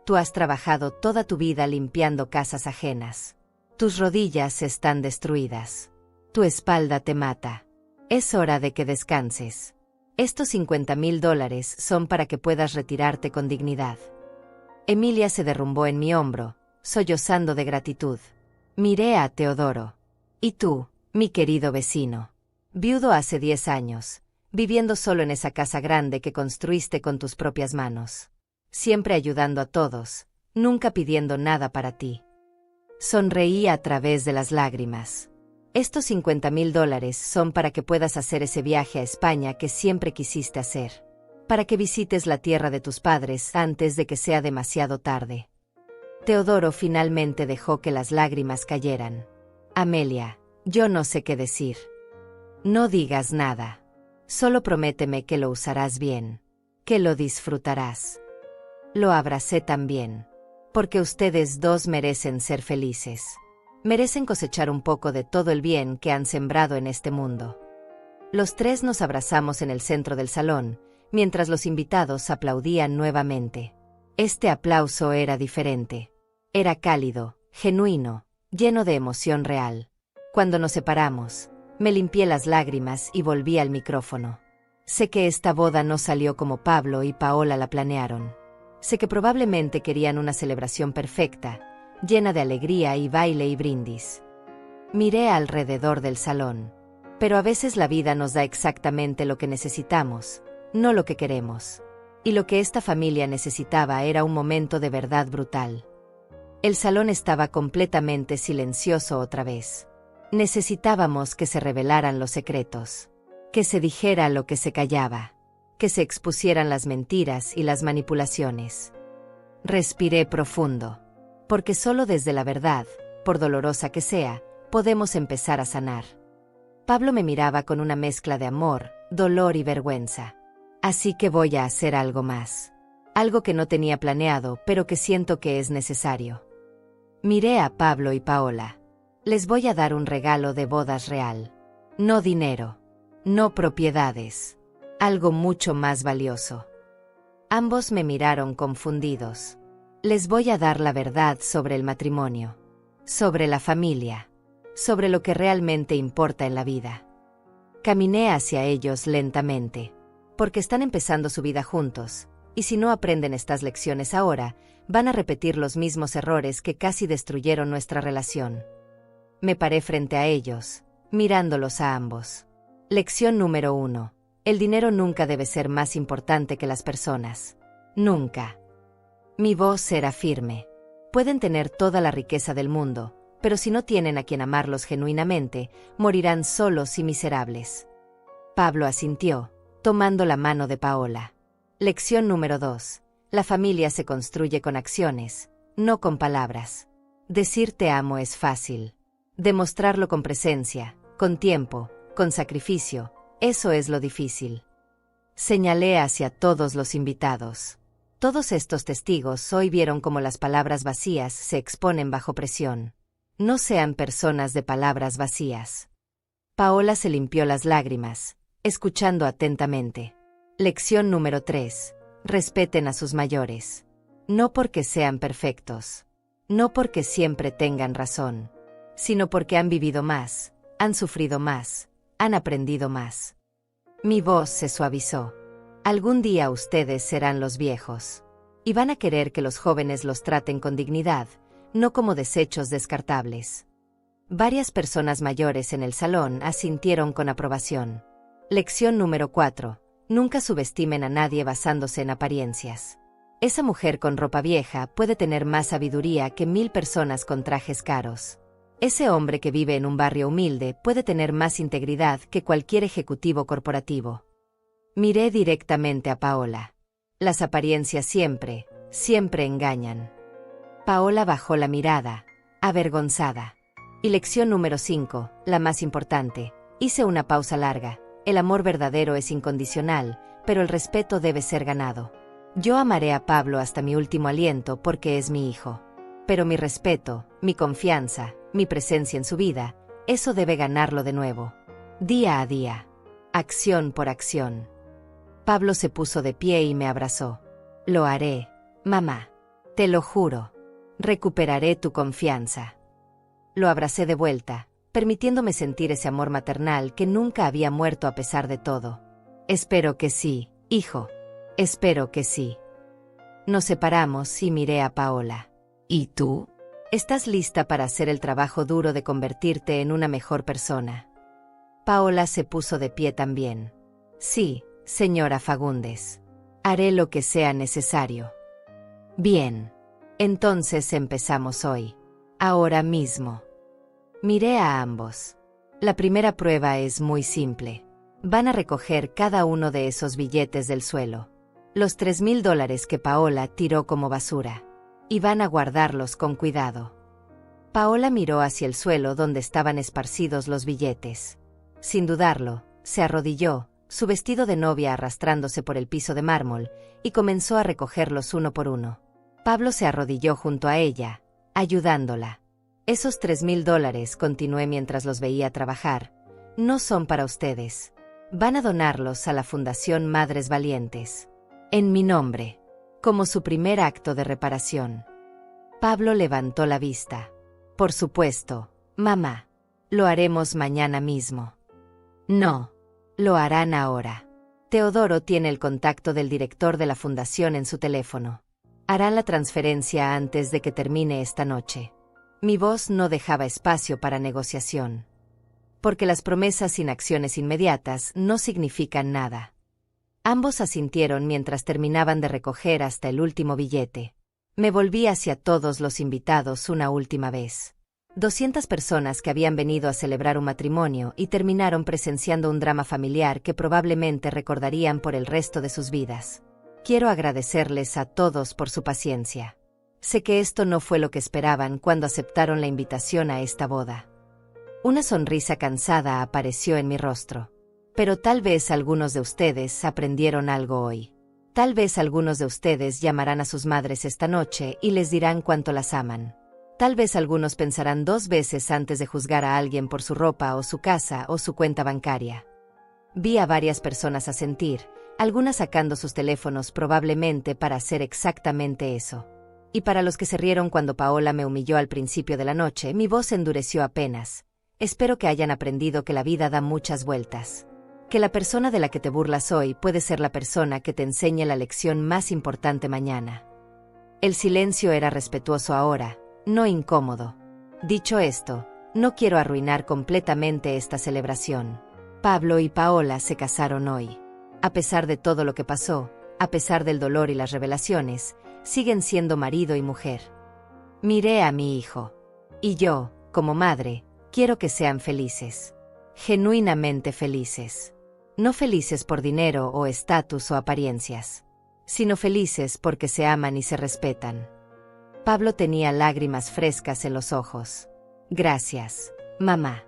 Tú has trabajado toda tu vida limpiando casas ajenas. Tus rodillas están destruidas. Tu espalda te mata. Es hora de que descanses. Estos $50,000 son para que puedas retirarte con dignidad. Emilia se derrumbó en mi hombro, sollozando de gratitud. Miré a Teodoro. Y tú, mi querido vecino. Viudo hace 10 años, viviendo solo en esa casa grande que construiste con tus propias manos. Siempre ayudando a todos, nunca pidiendo nada para ti. Sonreí a través de las lágrimas. Estos $50,000 son para que puedas hacer ese viaje a España que siempre quisiste hacer. Para que visites la tierra de tus padres antes de que sea demasiado tarde. Teodoro finalmente dejó que las lágrimas cayeran. Amelia, yo no sé qué decir. No digas nada. Solo prométeme que lo usarás bien. Que lo disfrutarás. Lo abracé también. Porque ustedes dos merecen ser felices. Merecen cosechar un poco de todo el bien que han sembrado en este mundo. Los tres nos abrazamos en el centro del salón, mientras los invitados aplaudían nuevamente. Este aplauso era diferente. Era cálido, genuino, lleno de emoción real. Cuando nos separamos, me limpié las lágrimas y volví al micrófono. Sé que esta boda no salió como Pablo y Paola la planearon. Sé que probablemente querían una celebración perfecta, llena de alegría y baile y brindis. Miré alrededor del salón. Pero a veces la vida nos da exactamente lo que necesitamos, no lo que queremos. Y lo que esta familia necesitaba era un momento de verdad brutal. El salón estaba completamente silencioso otra vez. Necesitábamos que se revelaran los secretos. Que se dijera lo que se callaba. Que se expusieran las mentiras y las manipulaciones. Respiré profundo. Porque solo desde la verdad, por dolorosa que sea, podemos empezar a sanar. Pablo me miraba con una mezcla de amor, dolor y vergüenza. Así que voy a hacer algo más. Algo que no tenía planeado, pero que siento que es necesario. Miré a Pablo y Paola. Les voy a dar un regalo de bodas real. No dinero. No propiedades. Algo mucho más valioso. Ambos me miraron confundidos. Les voy a dar la verdad sobre el matrimonio. Sobre la familia. Sobre lo que realmente importa en la vida. Caminé hacia ellos lentamente. Porque están empezando su vida juntos, y si no aprenden estas lecciones ahora, van a repetir los mismos errores que casi destruyeron nuestra relación. Me paré frente a ellos, mirándolos a ambos. Lección número 1. El dinero nunca debe ser más importante que las personas. Nunca. Mi voz era firme. Pueden tener toda la riqueza del mundo, pero si no tienen a quien amarlos genuinamente, morirán solos y miserables. Pablo asintió, tomando la mano de Paola. Lección número 2. La familia se construye con acciones, no con palabras. Decir te amo es fácil. Demostrarlo con presencia, con tiempo, con sacrificio, eso es lo difícil. Señalé hacia todos los invitados. Todos estos testigos hoy vieron cómo las palabras vacías se exponen bajo presión. No sean personas de palabras vacías. Paola se limpió las lágrimas, escuchando atentamente. Lección número 3. Respeten a sus mayores. No porque sean perfectos. No porque siempre tengan razón. Sino porque han vivido más, han sufrido más, han aprendido más. Mi voz se suavizó. Algún día ustedes serán los viejos. Y van a querer que los jóvenes los traten con dignidad, no como desechos descartables. Varias personas mayores en el salón asintieron con aprobación. Lección número 4. Nunca subestimen a nadie basándose en apariencias. Esa mujer con ropa vieja puede tener más sabiduría que 1000 personas con trajes caros. Ese hombre que vive en un barrio humilde puede tener más integridad que cualquier ejecutivo corporativo. Miré directamente a Paola. Las apariencias siempre, siempre engañan. Paola bajó la mirada, avergonzada. Y lección número 5, la más importante. Hice una pausa larga. El amor verdadero es incondicional, pero el respeto debe ser ganado. Yo amaré a Pablo hasta mi último aliento porque es mi hijo. Pero mi respeto, mi confianza, mi presencia en su vida, eso debe ganarlo de nuevo. Día a día. Acción por acción. Pablo se puso de pie y me abrazó. Lo haré, mamá. Te lo juro. Recuperaré tu confianza. Lo abracé de vuelta, permitiéndome sentir ese amor maternal que nunca había muerto a pesar de todo. Espero que sí, hijo. Espero que sí. Nos separamos y miré a Paola. ¿Y tú? ¿Estás lista para hacer el trabajo duro de convertirte en una mejor persona? Paola se puso de pie también. Sí, señora Fagundes. Haré lo que sea necesario. Bien. Entonces empezamos hoy. Ahora mismo. Miré a ambos. La primera prueba es muy simple. Van a recoger cada uno de esos billetes del suelo. Los $3,000 que Paola tiró como basura. Y van a guardarlos con cuidado. Paola miró hacia el suelo donde estaban esparcidos los billetes. Sin dudarlo, se arrodilló, su vestido de novia arrastrándose por el piso de mármol, y comenzó a recogerlos uno por uno. Pablo se arrodilló junto a ella, ayudándola. Esos $3,000, continué mientras los veía trabajar, no son para ustedes. Van a donarlos a la Fundación Madres Valientes. En mi nombre. Como su primer acto de reparación. Pablo levantó la vista. Por supuesto, mamá. Lo haremos mañana mismo. No. Lo harán ahora. Teodoro tiene el contacto del director de la fundación en su teléfono. Harán la transferencia antes de que termine esta noche. Mi voz no dejaba espacio para negociación. Porque las promesas sin acciones inmediatas no significan nada. Ambos asintieron mientras terminaban de recoger hasta el último billete. Me volví hacia todos los invitados una última vez. 200 personas que habían venido a celebrar un matrimonio y terminaron presenciando un drama familiar que probablemente recordarían por el resto de sus vidas. Quiero agradecerles a todos por su paciencia. Sé que esto no fue lo que esperaban cuando aceptaron la invitación a esta boda. Una sonrisa cansada apareció en mi rostro. Pero tal vez algunos de ustedes aprendieron algo hoy. Tal vez algunos de ustedes llamarán a sus madres esta noche y les dirán cuánto las aman. Tal vez algunos pensarán 2 veces antes de juzgar a alguien por su ropa o su casa o su cuenta bancaria. Vi a varias personas asentir, algunas sacando sus teléfonos probablemente para hacer exactamente eso. Y para los que se rieron cuando Paola me humilló al principio de la noche, mi voz endureció apenas. Espero que hayan aprendido que la vida da muchas vueltas. Que la persona de la que te burlas hoy puede ser la persona que te enseñe la lección más importante mañana. El silencio era respetuoso ahora, no incómodo. Dicho esto, no quiero arruinar completamente esta celebración. Pablo y Paola se casaron hoy. A pesar de todo lo que pasó, a pesar del dolor y las revelaciones, siguen siendo marido y mujer. Miré a mi hijo. Y yo, como madre, quiero que sean felices. Genuinamente felices. No felices por dinero o estatus o apariencias, sino felices porque se aman y se respetan. Pablo tenía lágrimas frescas en los ojos. Gracias, mamá.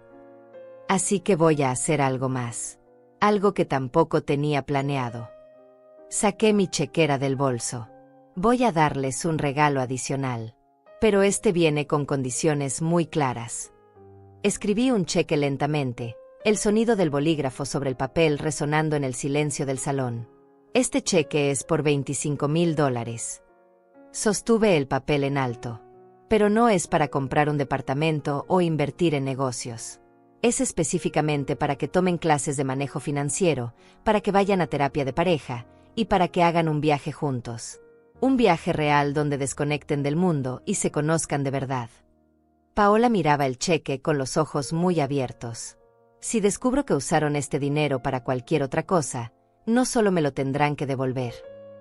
Así que voy a hacer algo más. Algo que tampoco tenía planeado. Saqué mi chequera del bolso. Voy a darles un regalo adicional. Pero este viene con condiciones muy claras. Escribí un cheque lentamente. El sonido del bolígrafo sobre el papel resonando en el silencio del salón. Este cheque es por $25,000. Sostuve el papel en alto. Pero no es para comprar un departamento o invertir en negocios. Es específicamente para que tomen clases de manejo financiero, para que vayan a terapia de pareja, y para que hagan un viaje juntos. Un viaje real donde desconecten del mundo y se conozcan de verdad. Paola miraba el cheque con los ojos muy abiertos. Si descubro que usaron este dinero para cualquier otra cosa, no solo me lo tendrán que devolver.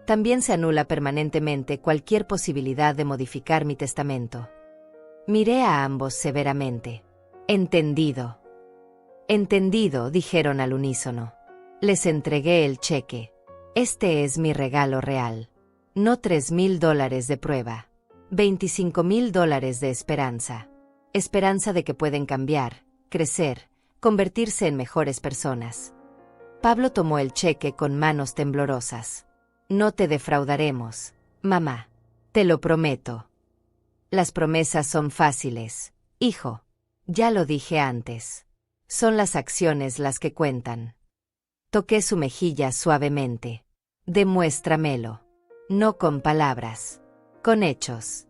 También se anula permanentemente cualquier posibilidad de modificar mi testamento. Miré a ambos severamente. Entendido. Entendido, dijeron al unísono. Les entregué el cheque. Este es mi regalo real. No $3,000 de prueba. $25,000 de esperanza. Esperanza de que pueden cambiar, crecer, convertirse en mejores personas. Pablo tomó el cheque con manos temblorosas. No te defraudaremos, mamá. Te lo prometo. Las promesas son fáciles, hijo. Ya lo dije antes. Son las acciones las que cuentan. Toqué su mejilla suavemente. Demuéstramelo. No con palabras. Con hechos.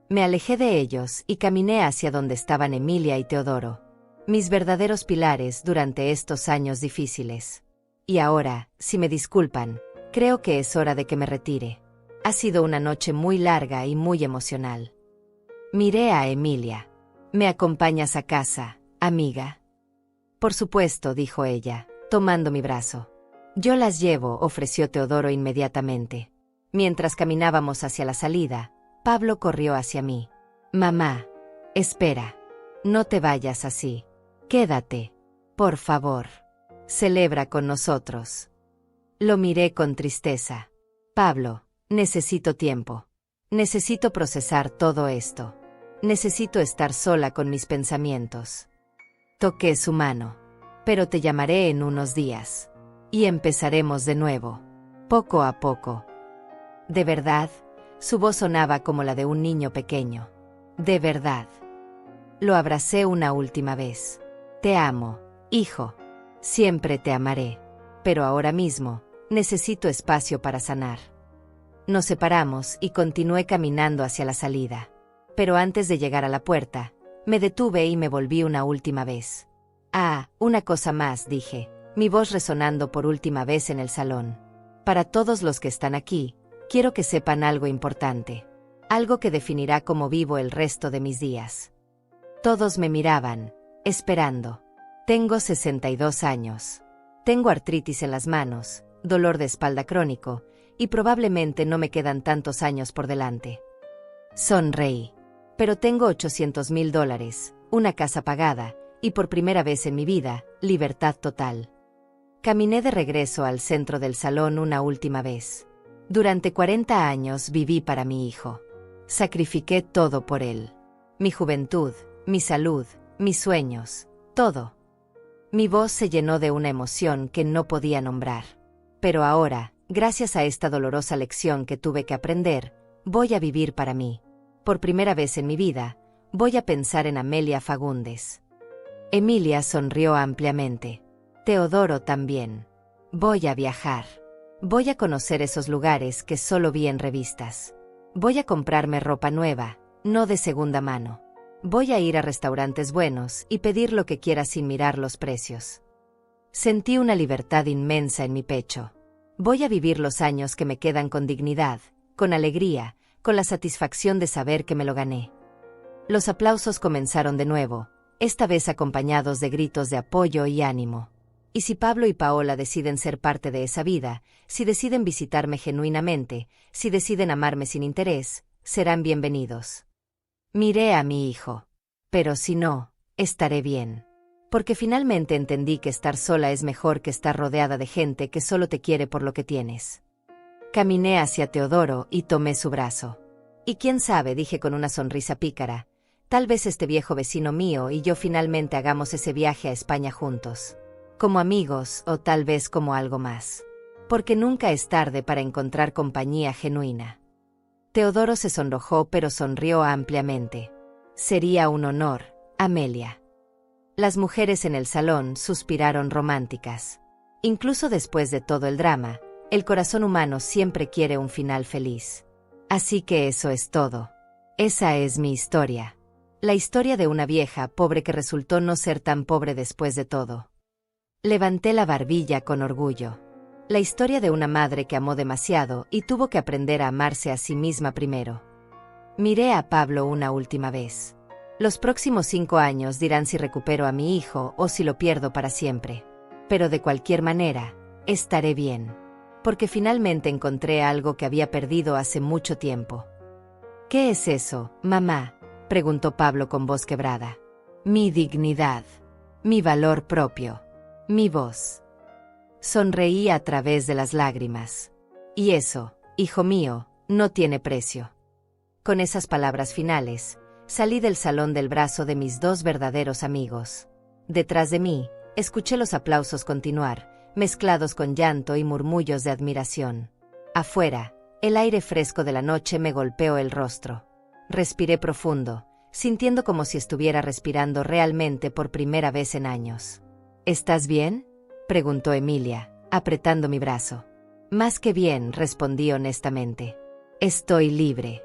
Me alejé de ellos y caminé hacia donde estaban Emilia y Teodoro, mis verdaderos pilares durante estos años difíciles. Y ahora, si me disculpan, creo que es hora de que me retire. Ha sido una noche muy larga y muy emocional. Miré a Emilia. ¿Me acompañas a casa, amiga? Por supuesto, dijo ella, tomando mi brazo. Yo las llevo, ofreció Teodoro inmediatamente. Mientras caminábamos hacia la salida, Pablo corrió hacia mí. Mamá, espera. No te vayas así. Quédate. Por favor. Celebra con nosotros. Lo miré con tristeza. Pablo, necesito tiempo. Necesito procesar todo esto. Necesito estar sola con mis pensamientos. Toqué su mano. Pero te llamaré en unos días. Y empezaremos de nuevo. Poco a poco. ¿De verdad? Su voz sonaba como la de un niño pequeño. De verdad. Lo abracé una última vez. Te amo, hijo. Siempre te amaré. Pero ahora mismo, necesito espacio para sanar. Nos separamos y continué caminando hacia la salida. Pero antes de llegar a la puerta, me detuve y me volví una última vez. Ah, una cosa más, dije, mi voz resonando por última vez en el salón. Para todos los que están aquí, quiero que sepan algo importante. Algo que definirá cómo vivo el resto de mis días. Todos me miraban, esperando. Tengo 62 años. Tengo artritis en las manos, dolor de espalda crónico, y probablemente no me quedan tantos años por delante. Sonreí. Pero tengo $800,000, una casa pagada, y por primera vez en mi vida, libertad total. Caminé de regreso al centro del salón una última vez. Durante 40 años viví para mi hijo. Sacrifiqué todo por él. Mi juventud, mi salud, mis sueños, todo. Mi voz se llenó de una emoción que no podía nombrar. Pero ahora, gracias a esta dolorosa lección que tuve que aprender, voy a vivir para mí. Por primera vez en mi vida, voy a pensar en Amelia Fagundes. Emilia sonrió ampliamente. Teodoro también. Voy a viajar. Voy a conocer esos lugares que solo vi en revistas. Voy a comprarme ropa nueva, no de segunda mano. Voy a ir a restaurantes buenos y pedir lo que quiera sin mirar los precios. Sentí una libertad inmensa en mi pecho. Voy a vivir los años que me quedan con dignidad, con alegría, con la satisfacción de saber que me lo gané. Los aplausos comenzaron de nuevo, esta vez acompañados de gritos de apoyo y ánimo. Y si Pablo y Paola deciden ser parte de esa vida, si deciden visitarme genuinamente, si deciden amarme sin interés, serán bienvenidos. Miré a mi hijo. Pero si no, estaré bien. Porque finalmente entendí que estar sola es mejor que estar rodeada de gente que solo te quiere por lo que tienes. Caminé hacia Teodoro y tomé su brazo. Y quién sabe, dije con una sonrisa pícara, tal vez este viejo vecino mío y yo finalmente hagamos ese viaje a España juntos. Como amigos o tal vez como algo más. Porque nunca es tarde para encontrar compañía genuina. Teodoro se sonrojó pero sonrió ampliamente. Sería un honor, Amelia. Las mujeres en el salón suspiraron románticas. Incluso después de todo el drama, el corazón humano siempre quiere un final feliz. Así que eso es todo. Esa es mi historia. La historia de una vieja pobre que resultó no ser tan pobre después de todo. Levanté la barbilla con orgullo. La historia de una madre que amó demasiado y tuvo que aprender a amarse a sí misma primero. Miré a Pablo una última vez. Los próximos 5 años dirán si recupero a mi hijo o si lo pierdo para siempre. Pero de cualquier manera, estaré bien. Porque finalmente encontré algo que había perdido hace mucho tiempo. ¿Qué es eso, mamá? preguntó Pablo con voz quebrada. Mi dignidad, mi valor propio, mi voz. Sonreí a través de las lágrimas. Y eso, hijo mío, no tiene precio. Con esas palabras finales, salí del salón del brazo de mis dos verdaderos amigos. Detrás de mí, escuché los aplausos continuar, mezclados con llanto y murmullos de admiración. Afuera, el aire fresco de la noche me golpeó el rostro. Respiré profundo, sintiendo como si estuviera respirando realmente por primera vez en años. ¿Estás bien?, preguntó Emilia, apretando mi brazo. Más que bien, respondí honestamente. Estoy libre.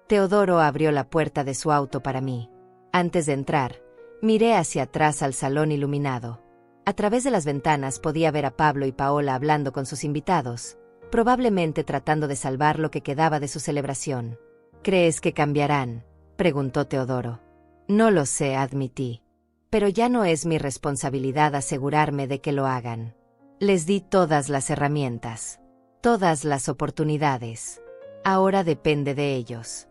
Teodoro abrió la puerta de su auto para mí. Antes de entrar, miré hacia atrás al salón iluminado. A través de las ventanas podía ver a Pablo y Paola hablando con sus invitados, probablemente tratando de salvar lo que quedaba de su celebración. ¿Crees que cambiarán?, preguntó Teodoro. No lo sé, admití. Pero ya no es mi responsabilidad asegurarme de que lo hagan. Les di todas las herramientas, todas las oportunidades. Ahora depende de ellos.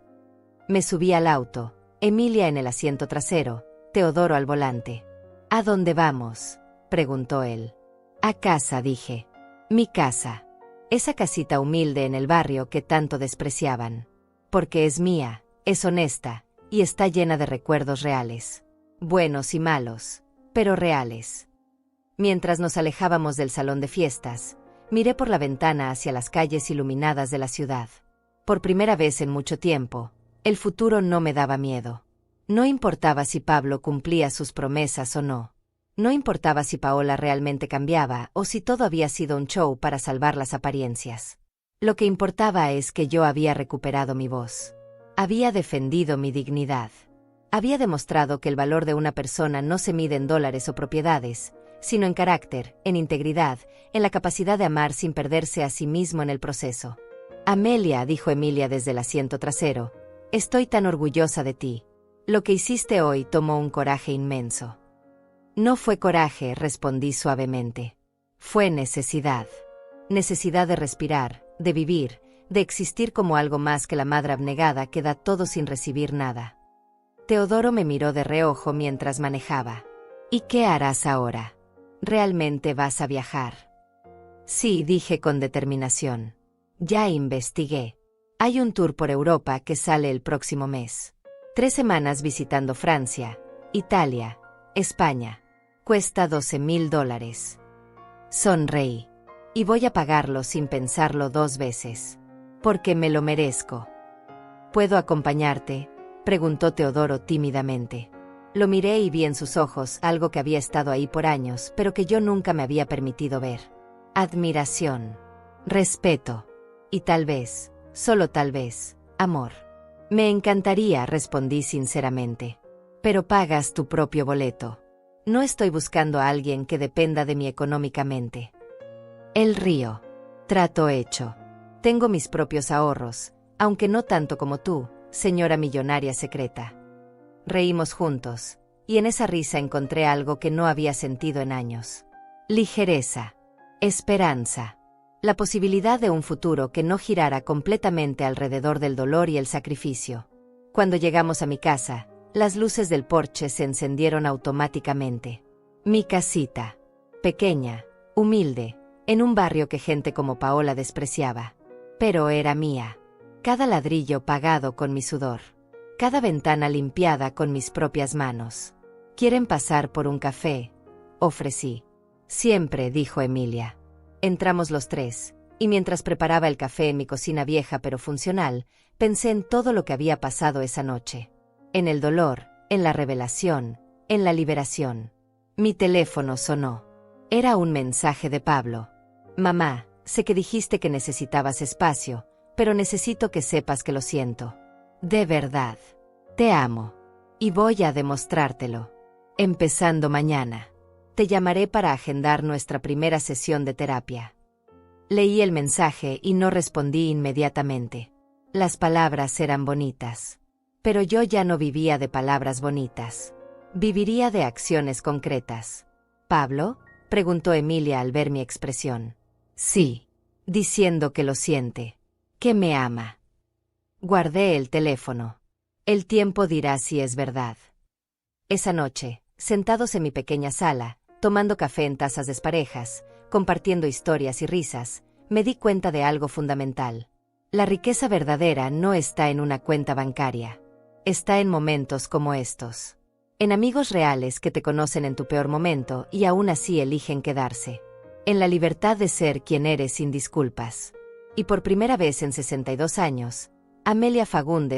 Me subí al auto, Emilia en el asiento trasero, Teodoro al volante. ¿A dónde vamos?, preguntó él. A casa, dije. Mi casa. Esa casita humilde en el barrio que tanto despreciaban. Porque es mía, es honesta, y está llena de recuerdos reales. Buenos y malos, pero reales. Mientras nos alejábamos del salón de fiestas, miré por la ventana hacia las calles iluminadas de la ciudad. Por primera vez en mucho tiempo, el futuro no me daba miedo. No importaba si Pablo cumplía sus promesas o no. No importaba si Paola realmente cambiaba o si todo había sido un show para salvar las apariencias. Lo que importaba es que yo había recuperado mi voz. Había defendido mi dignidad. Había demostrado que el valor de una persona no se mide en dólares o propiedades, sino en carácter, en integridad, en la capacidad de amar sin perderse a sí mismo en el proceso. Amelia, dijo Emilia desde el asiento trasero, estoy tan orgullosa de ti. Lo que hiciste hoy tomó un coraje inmenso. No fue coraje, respondí suavemente. Fue necesidad. Necesidad de respirar, de vivir, de existir como algo más que la madre abnegada que da todo sin recibir nada. Teodoro me miró de reojo mientras manejaba. ¿Y qué harás ahora? ¿Realmente vas a viajar? Sí, dije con determinación. Ya investigué. Hay un tour por Europa que sale el próximo mes. 3 semanas visitando Francia, Italia, España. Cuesta $12,000. Sonreí. Y voy a pagarlo sin pensarlo 2 veces. Porque me lo merezco. ¿Puedo acompañarte?, preguntó Teodoro tímidamente. Lo miré y vi en sus ojos algo que había estado ahí por años, pero que yo nunca me había permitido ver. Admiración. Respeto. Y tal vez, solo tal vez, amor. Me encantaría, respondí sinceramente. Pero pagas tu propio boleto. No estoy buscando a alguien que dependa de mí económicamente. Él rió. Trato hecho. Tengo mis propios ahorros, aunque no tanto como tú, señora millonaria secreta. Reímos juntos, y en esa risa encontré algo que no había sentido en años. Ligereza. Esperanza. La posibilidad de un futuro que no girara completamente alrededor del dolor y el sacrificio. Cuando llegamos a mi casa, las luces del porche se encendieron automáticamente. Mi casita. Pequeña, humilde, en un barrio que gente como Paola despreciaba. Pero era mía. Cada ladrillo pagado con mi sudor. Cada ventana limpiada con mis propias manos. ¿Quieren pasar por un café?, ofrecí. Siempre, dijo Emilia. Entramos los 3, y mientras preparaba el café en mi cocina vieja pero funcional, pensé en todo lo que había pasado esa noche. En el dolor, en la revelación, en la liberación. Mi teléfono sonó. Era un mensaje de Pablo. Mamá, sé que dijiste que necesitabas espacio, pero necesito que sepas que lo siento. De verdad. Te amo. Y voy a demostrártelo. Empezando mañana. Te llamaré para agendar nuestra primera sesión de terapia. Leí el mensaje y no respondí inmediatamente. Las palabras eran bonitas. Pero yo ya no vivía de palabras bonitas. Viviría de acciones concretas. ¿Pablo?, preguntó Emilia al ver mi expresión. Sí. Diciendo que lo siente. Que me ama. Guardé el teléfono. El tiempo dirá si es verdad. Esa noche, sentados en mi pequeña sala, tomando café en tazas desparejas, compartiendo historias y risas, me di cuenta de algo fundamental. La riqueza verdadera no está en una cuenta bancaria. Está en momentos como estos. En amigos reales que te conocen en tu peor momento y aún así eligen quedarse. En la libertad de ser quien eres sin disculpas. Y por primera vez en 62 años, Amelia Fagundes